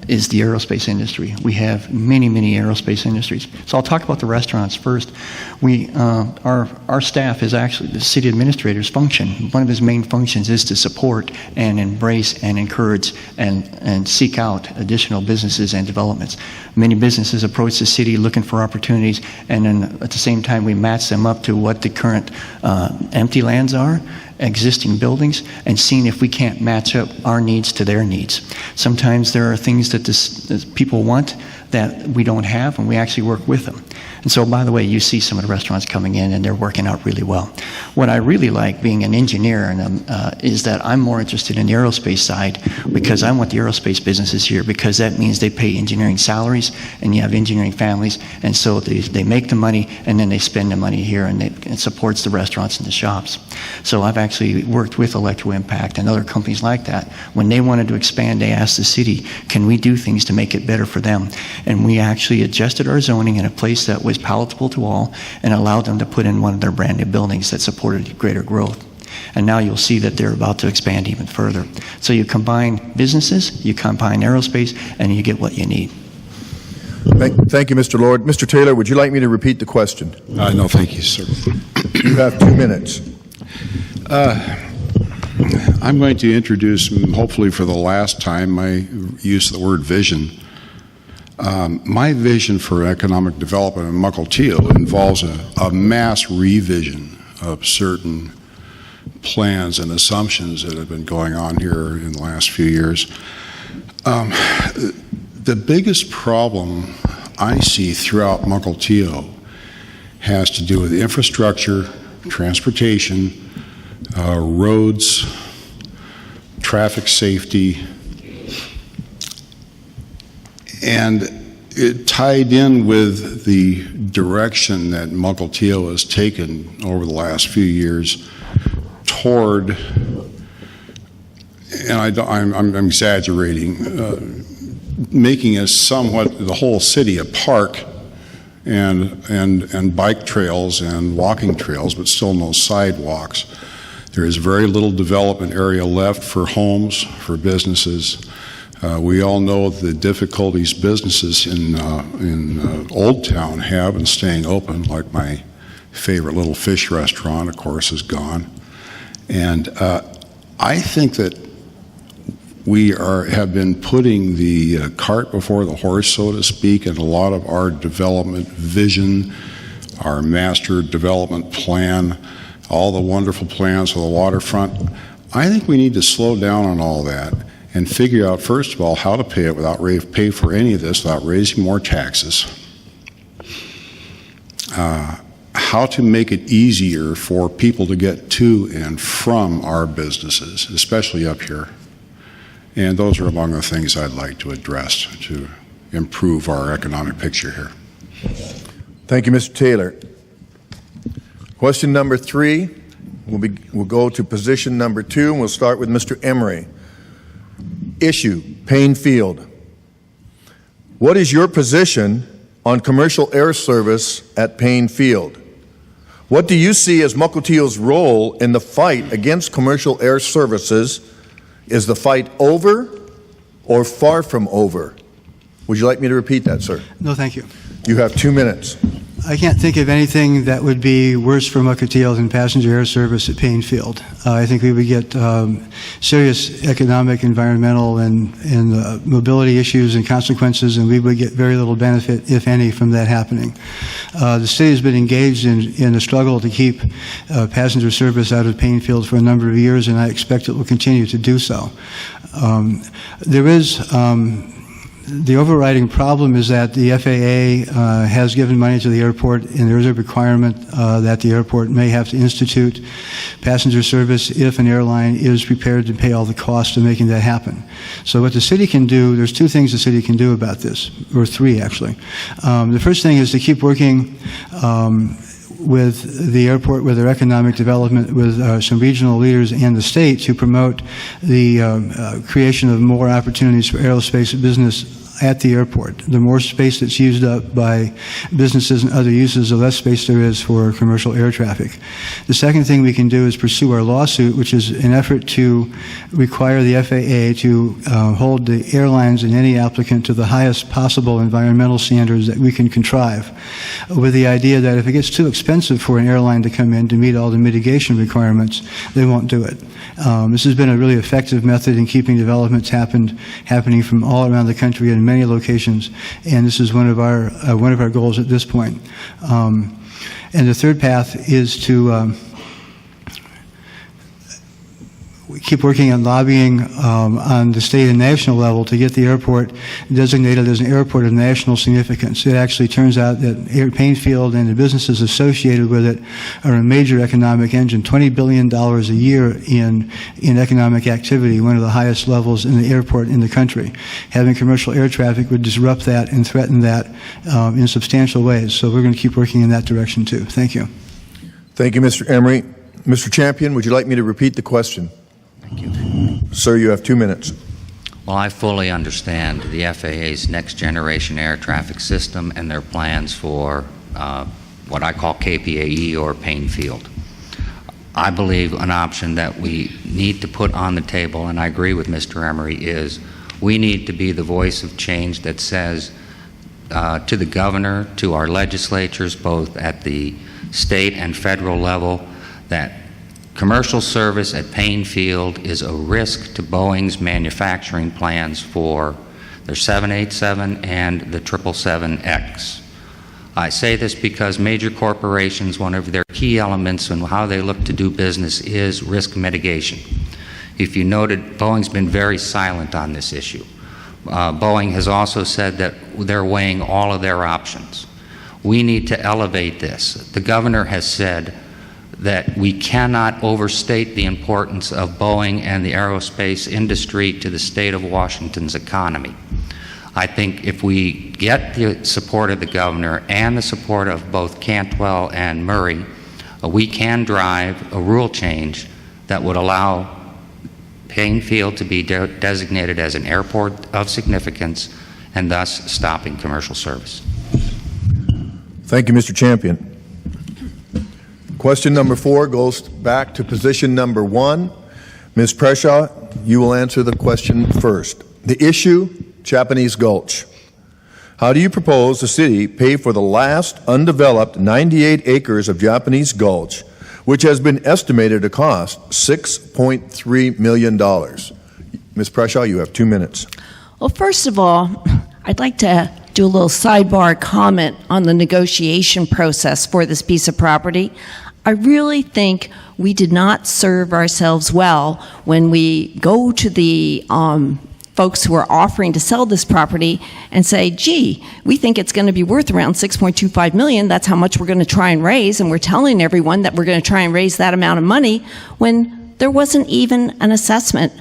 is the aerospace industry. We have many, many aerospace industries. So I'll talk about the restaurants first. Our staff is actually the city administrator's function. One of his main functions is to support and embrace and encourage and seek out additional businesses and developments. Many businesses approach the city looking for opportunities, and then at the same time we match them up to what the current empty lands are, existing buildings, and seeing if we can't match up our needs to their needs. Sometimes there are things that people want that we don't have, and we actually work with them. And so, by the way, you see some of the restaurants coming in, and they're working out really well. What I really like, being an engineer, is that I'm more interested in the aerospace side, because I want the aerospace businesses here, because that means they pay engineering salaries, and you have engineering families, and so they make the money, and then they spend the money here, and it supports the restaurants and the shops. So I've actually worked with Electro Impact and other companies like that. When they wanted to expand, they asked the city, can we do things to make it better for them? And we actually adjusted our zoning in a place that was palatable to all and allowed them to put in one of their brand new buildings that supported greater growth. And now you'll see that they're about to expand even further. So you combine businesses, you combine aerospace, and you get what you need. Thank you, Mr. Lord. Mr. Taylor, would you like me to repeat the question? No, thank you, sir. You have 2 minutes. I'm going to introduce, hopefully for the last time, my use of the word vision. My vision for economic development in Mukilteo involves a mass revision of certain plans and assumptions that have been going on here in the last few years. The biggest problem I see throughout Mukilteo has to do with infrastructure, transportation, roads, traffic safety, and it tied in with the direction that Mukilteo has taken over the last few years toward, and I'm exaggerating, making us somewhat, the whole city, a park and bike trails and walking trails, but still no sidewalks. There is very little development area left for homes, for businesses. We all know the difficulties businesses in Old Town have in staying open, like my favorite little fish restaurant, of course, is gone. And I think that we have been putting the cart before the horse, so to speak, in a lot of our development vision, our master development plan, all the wonderful plans for the waterfront. I think we need to slow down on all that and figure out, first of all, how to pay for any of this without raising more taxes. how to make it easier for people to get to and from our businesses, especially up here. And those are among the things I'd like to address to improve our economic picture here. Thank you, Mr. Taylor. Question number 3, we'll go to position number 2, and we'll start with Mr. Emery. Issue, Payne Field. What is your position on commercial air service at Payne Field? What do you see as Mukilteo's role in the fight against commercial air services? Is the fight over or far from over? Would you like me to repeat that, sir? No, thank you. You have 2 minutes. I can't think of anything that would be worse for Mukilteo than passenger air service at Payne Field. I think we would get serious economic, environmental, and mobility issues and consequences, and we would get very little benefit, if any, from that happening. The city has been engaged in a struggle to keep passenger service out of Payne Field for a number of years, and I expect it will continue to do so. The overriding problem is that the FAA has given money to the airport, and there is a requirement that the airport may have to institute passenger service if an airline is prepared to pay all the costs of making that happen. So what the city can do, there's 2 things the city can do about this, or 3 actually. The first thing is to keep working with the airport, with their economic development, with some regional leaders and the state to promote the creation of more opportunities for aerospace business at the airport. The more space that's used up by businesses and other uses, the less space there is for commercial air traffic. The second thing we can do is pursue our lawsuit, which is an effort to require the FAA to hold the airlines and any applicant to the highest possible environmental standards that we can contrive, with the idea that if it gets too expensive for an airline to come in to meet all the mitigation requirements, they won't do it. This has been a really effective method in keeping developments happening from all around the country in many locations, and this is one of our goals at this point. And the third path is to keep working on lobbying on the state and national level to get the airport designated as an airport of national significance. It actually turns out that Payne Field and the businesses associated with it are a major economic engine, $20 billion a year in economic activity, one of the highest levels in the airport in the country. Having commercial air traffic would disrupt that and threaten that in substantial ways. So we're going to keep working in that direction too. Thank you. Thank you, Mr. Emery. Mr. Champion, would you like me to repeat the question? Thank you. Sir, you have 2 minutes. Well, I fully understand the FAA's next generation air traffic system and their plans for what I call KPAE or Payne Field. I believe an option that we need to put on the table, and I agree with Mr. Emery, is we need to be the voice of change that says to the governor, to our legislatures, both at the state and federal level, that commercial service at Payne Field is a risk to Boeing's manufacturing plans for their 787 and the 777X. I say this because major corporations, one of their key elements in how they look to do business is risk mitigation. If you noted, Boeing's been very silent on this issue. Boeing has also said that they're weighing all of their options. We need to elevate this. The governor has said that we cannot overstate the importance of Boeing and the aerospace industry to the state of Washington's economy. I think if we get the support of the governor and the support of both Cantwell and Murray, we can drive a rule change that would allow Payne Field to be designated as an airport of significance and thus stopping commercial service. Thank you, Mr. Champion. Question number 4 goes back to position number 1. Ms. Preshaw, you will answer the question first. The issue, Japanese Gulch. How do you propose the city pay for the last undeveloped 98 acres of Japanese Gulch, which has been estimated to cost $6.3 million? Ms. Preshaw, you have 2 minutes. Well, first of all, I'd like to do a little sidebar comment on the negotiation process for this piece of property. I really think we did not serve ourselves well when we go to the folks who are offering to sell this property and say, gee, we think it's going to be worth around $6.25 million. That's how much we're going to try and raise. And we're telling everyone that we're going to try and raise that amount of money when there wasn't even an assessment.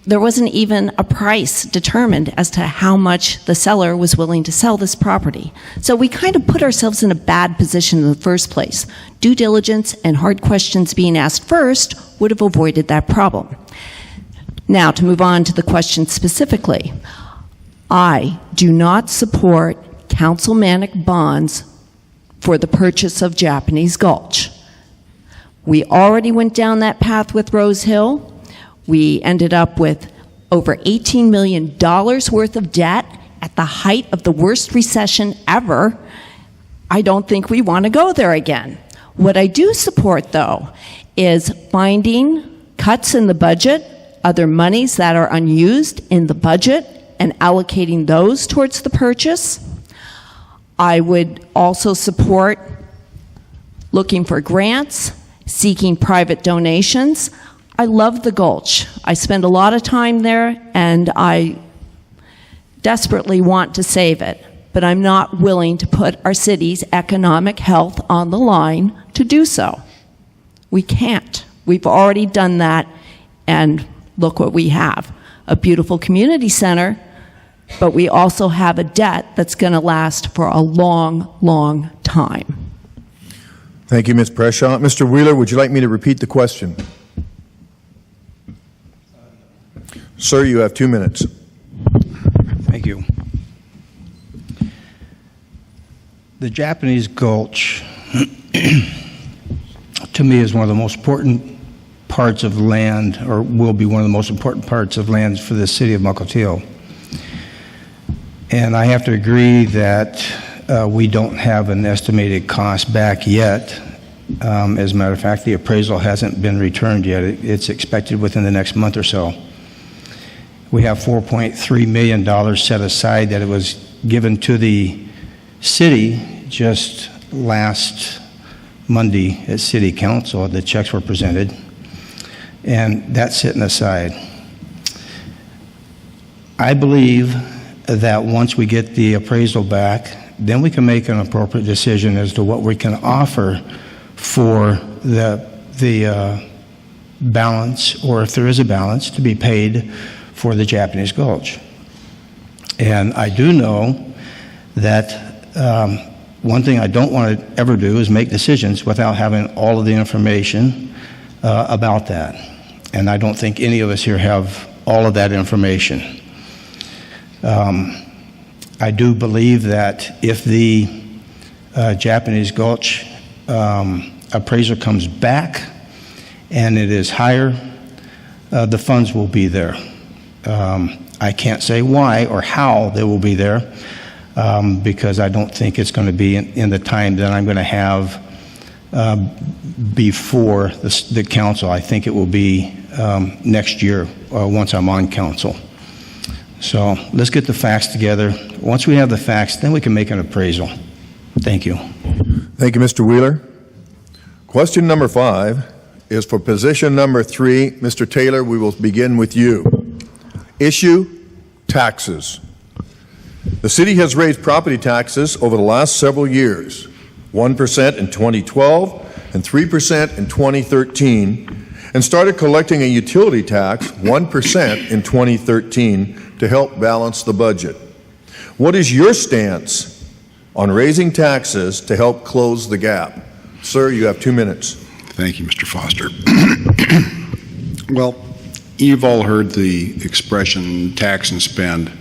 There wasn't even a price determined as to how much the seller was willing to sell this property. So we kind of put ourselves in a bad position in the first place. Due diligence and hard questions being asked first would have avoided that problem. Now, to move on to the question specifically, I do not support councilmanic bonds for the purchase of Japanese Gulch. We already went down that path with Rose Hill. We ended up with over $18 million worth of debt at the height of the worst recession ever. I don't think we want to go there again. What I do support, though, is finding cuts in the budget, other monies that are unused in the budget, and allocating those towards the purchase. I would also support looking for grants, seeking private donations. I love the Gulch. I spend a lot of time there, and I desperately want to save it, but I'm not willing to put our city's economic health on the line to do so. We can't. We've already done that, and look what we have. A beautiful community center, but we also have a debt that's going to last for a long, long time. Thank you, Ms. Preshaw. Mr. Wheeler, would you like me to repeat the question? Sir, you have 2 minutes. Thank you. The Japanese Gulch, to me, is one of the most important parts of land, or will be one of the most important parts of land for the city of Mukilteo. And I have to agree that we don't have an estimated cost back yet. As a matter of fact, the appraisal hasn't been returned yet. It's expected within the next month or so. We have $4.3 million set aside that it was given to the city just last Monday at City Council. The checks were presented, and that's sitting aside. I believe that once we get the appraisal back, then we can make an appropriate decision as to what we can offer for the balance, or if there is a balance, to be paid for the Japanese Gulch. And I do know that one thing I don't want to ever do is make decisions without having all of the information about that. And I don't think any of us here have all of that information. I do believe that if the Japanese Gulch appraiser comes back and it is higher, the funds will be there. I can't say why or how they will be there, because I don't think it's going to be in the time that I'm going to have before the council. I think it will be next year once I'm on council. So let's get the facts together. Once we have the facts, then we can make an appraisal. Thank you. Thank you, Mr. Wheeler. Question number 5 is for position number 3. Mr. Taylor, we will begin with you. Issue: taxes. The city has raised property taxes over the last several years, 1% in 2012 and 3% in 2013, and started collecting a utility tax, 1% in 2013, to help balance the budget. What is your stance on raising taxes to help close the gap? Sir, you have 2 minutes. Thank you, Mr. Foster. Well, you've all heard the expression tax and spend.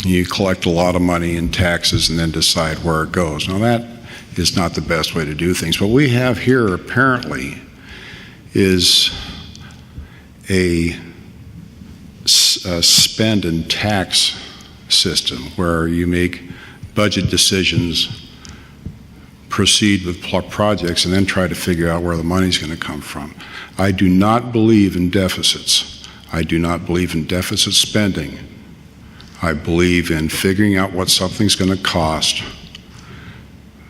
You collect a lot of money in taxes and then decide where it goes. Now, that is not the best way to do things. What we have here, apparently, is a spend and tax system where you make budget decisions, proceed with projects, and then try to figure out where the money's going to come from. I do not believe in deficits. I do not believe in deficit spending. I believe in figuring out what something's going to cost.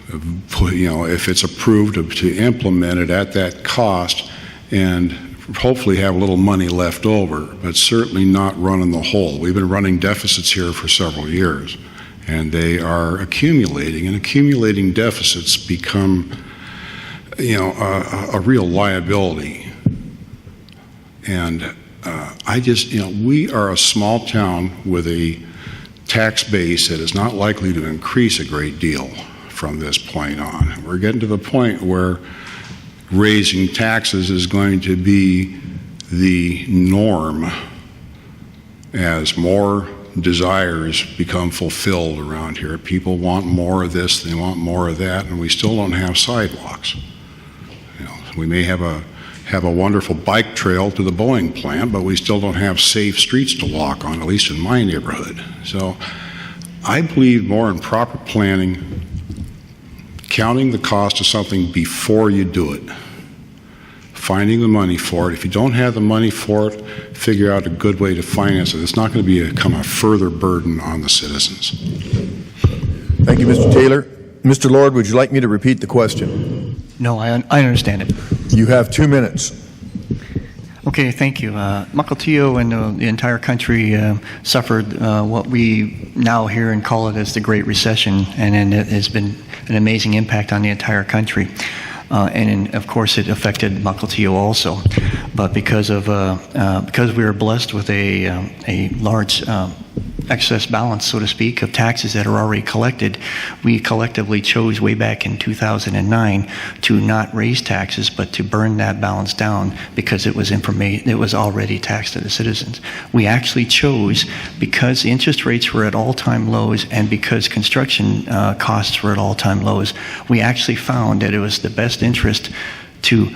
If it's approved, to implement it at that cost and hopefully have a little money left over, but certainly not running the whole. We've been running deficits here for several years, and they are accumulating, and accumulating deficits become, a real liability. And we are a small town with a tax base that is not likely to increase a great deal from this point on. We're getting to the point where raising taxes is going to be the norm as more desires become fulfilled around here. People want more of this, they want more of that, and we still don't have sidewalks. We may have a wonderful bike trail to the Boeing plant, but we still don't have safe streets to walk on, at least in my neighborhood. So I believe more in proper planning, counting the cost of something before you do it, finding the money for it. If you don't have the money for it, figure out a good way to finance it. It's not going to become a further burden on the citizens. Thank you, Mr. Taylor. Mr. Lord, would you like me to repeat the question? No, I understand it. You have 2 minutes. Okay, thank you. Mukilteo and the entire country suffered what we now hear and call it as the Great Recession, and it has been an amazing impact on the entire country. Of course, it affected Mukilteo also. But because we were blessed with a large excess balance, so to speak, of taxes that are already collected, we collectively chose way back in 2009 to not raise taxes, but to burn that balance down because it was already taxed to the citizens. We actually chose, because interest rates were at all-time lows and because construction costs were at all-time lows, we actually found that it was the best interest to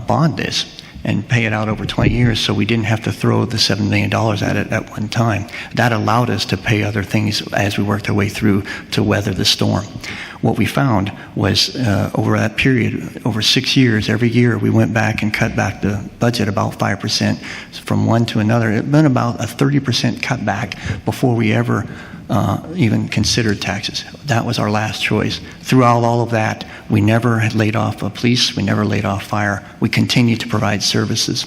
bond this and pay it out over 20 years, so we didn't have to throw the $7 million at it at one time. That allowed us to pay other things as we worked our way through to weather the storm. What we found was over that period, over 6 years, every year we went back and cut back the budget about 5% from one to another. It had been about a 30% cutback before we ever even considered taxes. That was our last choice. Throughout all of that, we never had laid off police, we never laid off fire. We continued to provide services.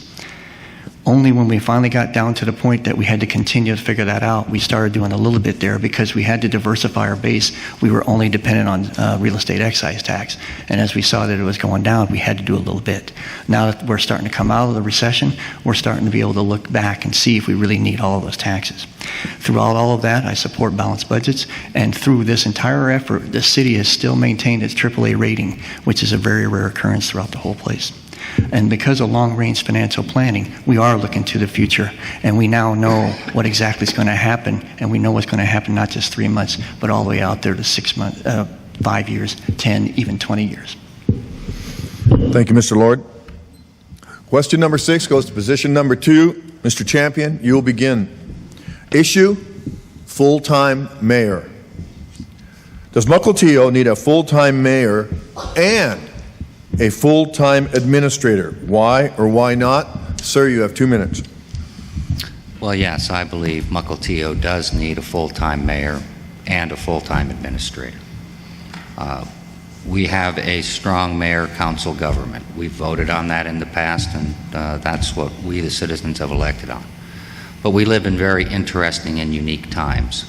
Only when we finally got down to the point that we had to continue to figure that out, we started doing a little bit there because we had to diversify our base. We were only dependent on real estate excise tax. And as we saw that it was going down, we had to do a little bit. Now that we're starting to come out of the recession, we're starting to be able to look back and see if we really need all of those taxes. Throughout all of that, I support balanced budgets. And through this entire effort, the city has still maintained its AAA rating, which is a very rare occurrence throughout the whole place. And because of long-range financial planning, we are looking to the future, and we now know what exactly is going to happen, and we know what's going to happen not just 3 months, but all the way out there to 6 months, 5 years, 10, even 20 years. Thank you, Mr. Lord. Question number 6 goes to position number 2. Mr. Champion, you will begin. Issue, full-time mayor. Does Mukilteo need a full-time mayor and a full-time administrator? Why or why not? Sir, you have 2 minutes. Well, yes, I believe Mukilteo does need a full-time mayor and a full-time administrator. We have a strong mayor-council government. We've voted on that in the past, and that's what we, the citizens, have elected on. But we live in very interesting and unique times.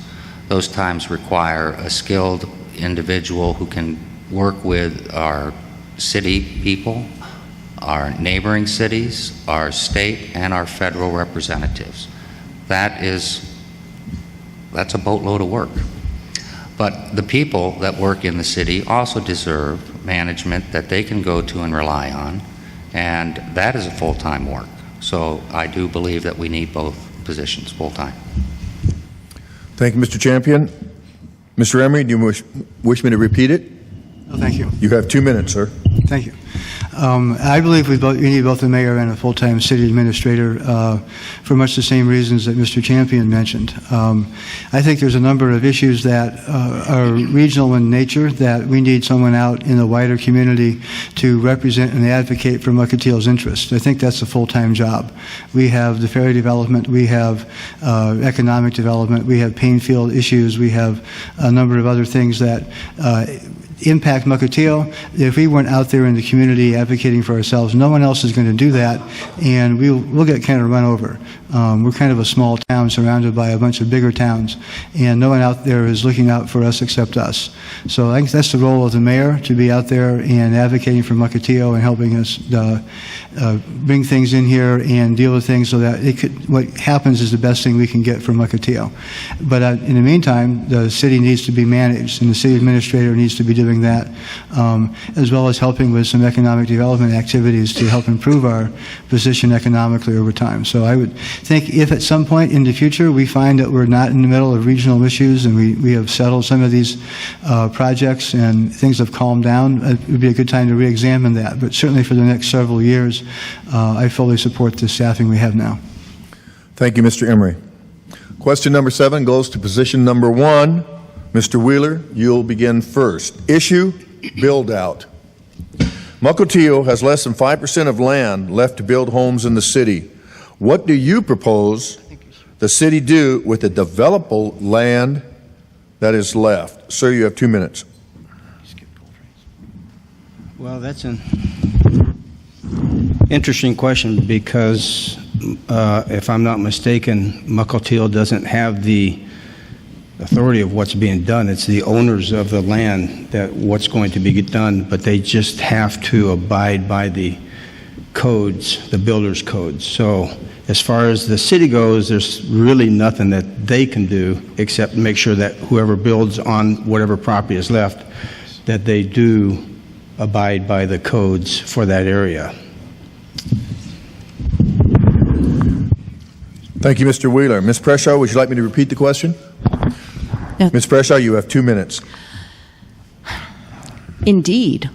Those times require a skilled individual who can work with our city people, our neighboring cities, our state, and our federal representatives. That's a boatload of work. But the people that work in the city also deserve management that they can go to and rely on, and that is a full-time work. So I do believe that we need both positions full-time. Thank you, Mr. Champion. Mr. Emery, do you wish me to repeat it? No, thank you. You have 2 minutes, sir. Thank you. I believe we need both a mayor and a full-time city administrator for much the same reasons that Mr. Champion mentioned. I think there's a number of issues that are regional in nature that we need someone out in the wider community to represent and advocate for Mukilteo's interests. I think that's a full-time job. We have the ferry development, we have economic development, we have Painfield issues, we have a number of other things that impact Mukilteo. If we weren't out there in the community advocating for ourselves, no one else is going to do that, and we'll get kind of run over. We're kind of a small town surrounded by a bunch of bigger towns, and no one out there is looking out for us except us. So I think that's the role of the mayor, to be out there and advocating for Mukilteo and helping us bring things in here and deal with things so that what happens is the best thing we can get for Mukilteo. But in the meantime, the city needs to be managed, and the city administrator needs to be doing that, as well as helping with some economic development activities to help improve our position economically over time. So I would think if at some point in the future we find that we're not in the middle of regional issues and we have settled some of these projects and things have calmed down, it would be a good time to re-examine that. But certainly for the next several years, I fully support the staffing we have now. Thank you, Mr. Emery. Question number 7 goes to position number 1. Mr. Wheeler, you'll begin first. Issue, build out. Mukilteo has less than 5% of land left to build homes in the city. What do you propose the city do with the developable land that is left? Sir, you have 2 minutes. Well, that's an interesting question because, if I'm not mistaken, Mukilteo doesn't have the authority of what's being done. It's the owners of the land that what's going to be done, but they just have to abide by the codes, the builder's codes. So as far as the city goes, there's really nothing that they can do except make sure that whoever builds on whatever property is left, that they do abide by the codes for that area. Thank you, Mr. Wheeler. Ms. Preshaw, would you like me to repeat the question? No. Ms. Preshaw, you have 2 minutes. Indeed,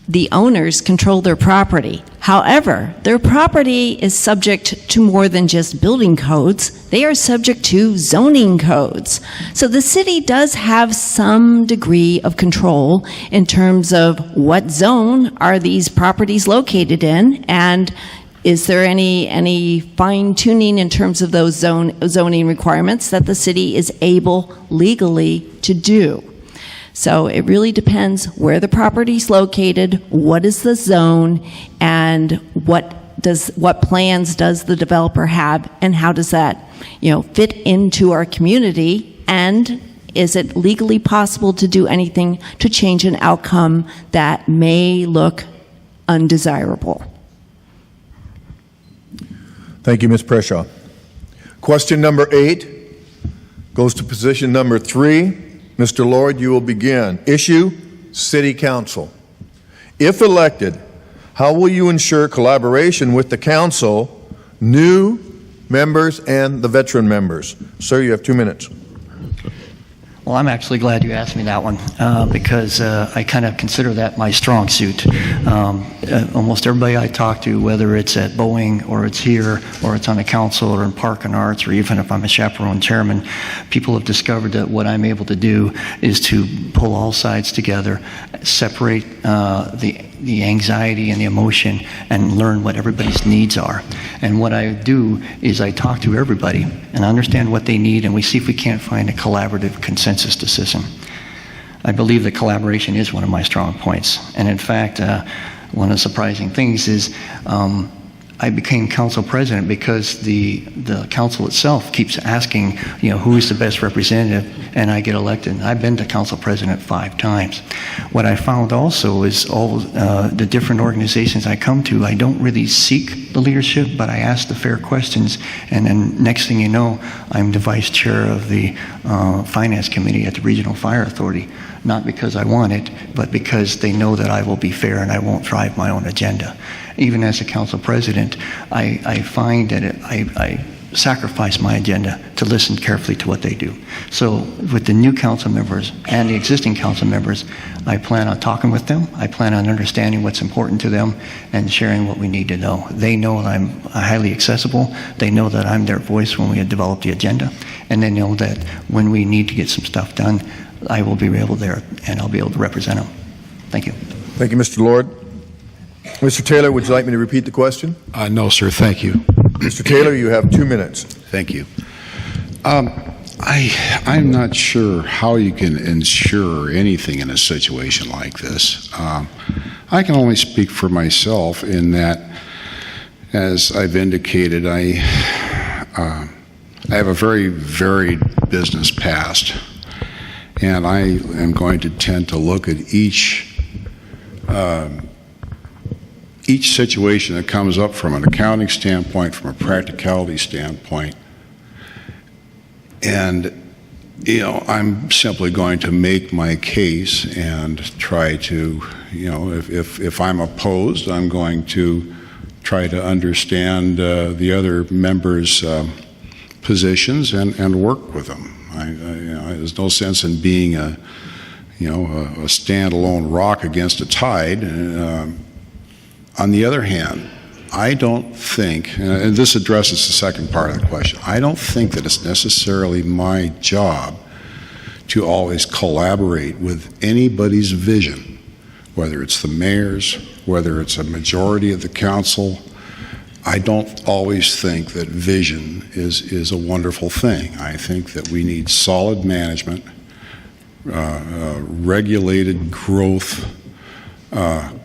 the owners control their property. However, their property is subject to more than just building codes. They are subject to zoning codes. So the city does have some degree of control in terms of what zone are these properties located in, and is there any fine-tuning in terms of those zoning requirements that the city is able legally to do? So it really depends where the property is located, what is the zone, and what plans does the developer have, and how does that, fit into our community, and is it legally possible to do anything to change an outcome that may look undesirable? Thank you, Ms. Preshaw. Question number 8 goes to position number 3. Mr. Lord, you will begin. Issue, City Council. If elected, how will you ensure collaboration with the council, new members, and the veteran members? Sir, you have 2 minutes. Well, I'm actually glad you asked me that one because I kind of consider that my strong suit. Almost everybody I talk to, whether it's at Boeing or it's here or it's on the council or in Park and Arts or even if I'm a chaperone chairman, people have discovered that what I'm able to do is to pull all sides together, separate the anxiety and the emotion, and learn what everybody's needs are. And what I do is I talk to everybody and understand what they need, and we see if we can't find a collaborative consensus decision. I believe that collaboration is one of my strong points. And in fact, one of the surprising things is I became council president because the council itself keeps asking, who is the best representative, and I get elected. I've been to council president 5 times. What I found also is all the different organizations I come to, I don't really seek the leadership, but I ask the fair questions, and then next thing you know, I'm the vice chair of the finance committee at the Regional Fire Authority. Not because I want it, but because they know that I will be fair and I won't drive my own agenda. Even as a council president, I find that I sacrifice my agenda to listen carefully to what they do. So with the new council members and the existing council members, I plan on talking with them. I plan on understanding what's important to them and sharing what we need to know. They know that I'm highly accessible. They know that I'm their voice when we develop the agenda. And they know that when we need to get some stuff done, I will be able there and I'll be able to represent them. Thank you. Thank you, Mr. Lord. Mr. Taylor, would you like me to repeat the question? No, sir, thank you. Mr. Taylor, you have 2 minutes. Thank you. I'm not sure how you can ensure anything in a situation like this. I can only speak for myself in that, as I've indicated, I have a very varied business past, and I am going to tend to look at each situation that comes up from an accounting standpoint, from a practicality standpoint, and I'm simply going to make my case and try to, if I'm opposed, I'm going to try to understand the other members' positions and work with them. There's no sense in being a standalone rock against a tide. On the other hand, I don't think, and this addresses the second part of the question, I don't think that it's necessarily my job to always collaborate with anybody's vision, whether it's the mayor's, whether it's a majority of the council. I don't always think that vision is a wonderful thing. I think that we need solid management, regulated growth,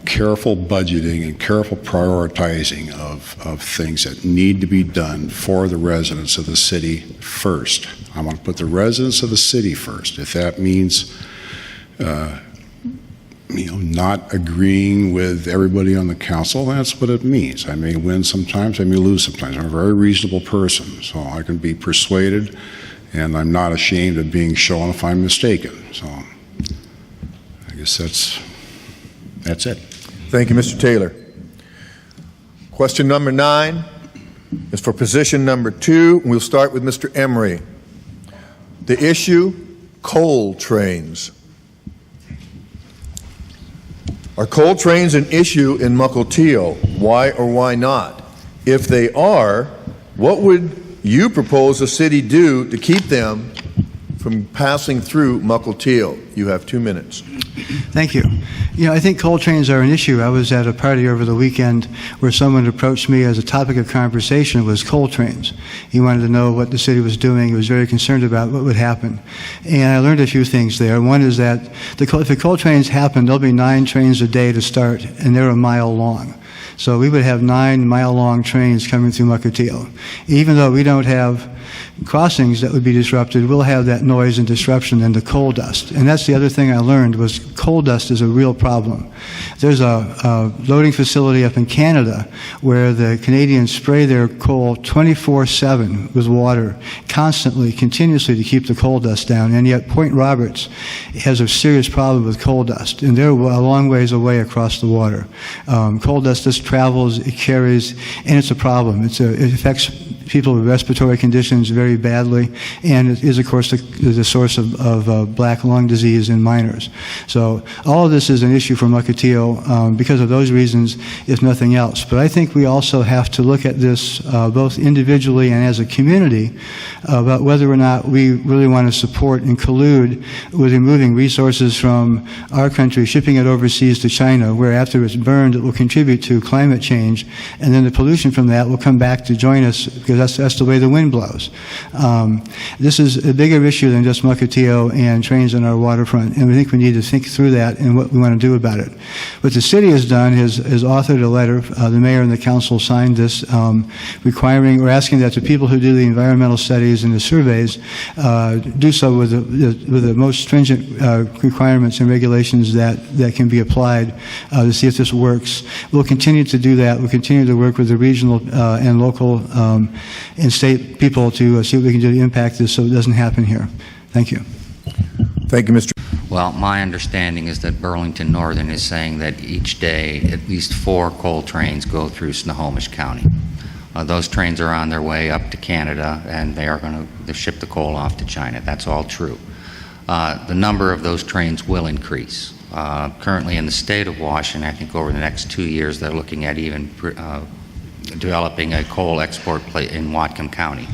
careful budgeting and careful prioritizing of things that need to be done for the residents of the city first. I want to put the residents of the city first. If that means not agreeing with everybody on the council, that's what it means. I may win sometimes, I may lose sometimes. I'm a very reasonable person, so I can be persuaded, and I'm not ashamed of being shown if I'm mistaken. So I guess that's it. Thank you, Mr. Taylor. Question number 9 is for position number 2. We'll start with Mr. Emery. The issue, coal trains. Are coal trains an issue in Mukilteo? Why or why not? If they are, what would you propose the city do to keep them from passing through Mukilteo? You have 2 minutes. Thank you. I think coal trains are an issue. I was at a party over the weekend where someone approached me as a topic of conversation was coal trains. He wanted to know what the city was doing. He was very concerned about what would happen. And I learned a few things there. One is that if the coal trains happen, there'll be 9 trains a day to start, and they're a mile long. So we would have 9-mile-long trains coming through Mukilteo. Even though we don't have crossings that would be disrupted, we'll have that noise and disruption and the coal dust. And that's the other thing I learned was coal dust is a real problem. There's a loading facility up in Canada where the Canadians spray their coal 24/7 with water, constantly, continuously to keep the coal dust down. And yet Point Roberts has a serious problem with coal dust, and they're a long ways away across the water. Coal dust just travels, it carries, and it's a problem. It affects people with respiratory conditions very badly, and it is, of course, the source of black lung disease in minors. So all of this is an issue for Mukilteo because of those reasons, if nothing else. But I think we also have to look at this both individually and as a community about whether or not we really want to support and collude with removing resources from our country, shipping it overseas to China, where after it's burned, it will contribute to climate change, and then the pollution from that will come back to join us because that's the way the wind blows. This is a bigger issue than just Mukilteo and trains on our waterfront, and we think we need to think through that and what we want to do about it. What the city has done is authored a letter. The mayor and the council signed this, requiring or asking that the people who do the environmental studies and the surveys do so with the most stringent requirements and regulations that can be applied to see if this works. We'll continue to do that. We'll continue to work with the regional and local and state people to see what we can do to impact this so it doesn't happen here. Thank you. Thank you, Mr. Well, my understanding is that Burlington Northern is saying that each day at least 4 coal trains go through Snohomish County. Those trains are on their way up to Canada, and they are going to ship the coal off to China. That's all true. The number of those trains will increase. Currently in the state of Washington, I think over the next 2 years, they're looking at even developing a coal export plant in Whatcom County.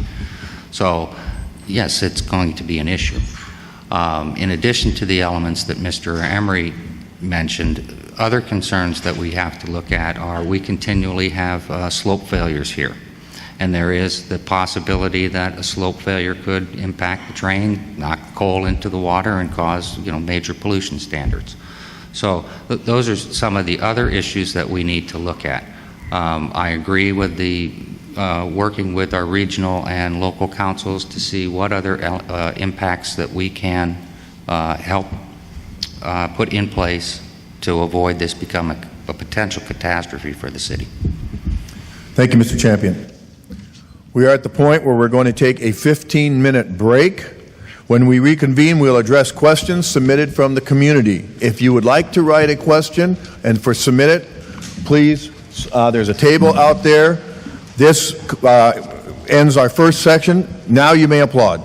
So, yes, it's going to be an issue. In addition to the elements that Mr. Emery mentioned, other concerns that we have to look at are we continually have slope failures here. and there is the possibility that a slope failure could impact the train, knock coal into the water, and cause, major pollution standards. So those are some of the other issues that we need to look at. I agree with the working with our regional and local councils to see what other impacts that we can help put in place to avoid this becoming a potential catastrophe for the city. Thank you, Mr. Champion. We are at the point where we're going to take a 15-minute break. When we reconvene, we'll address questions submitted from the community. If you would like to write a question and submit it, please, there's a table out there. This ends our first section. Now you may applaud.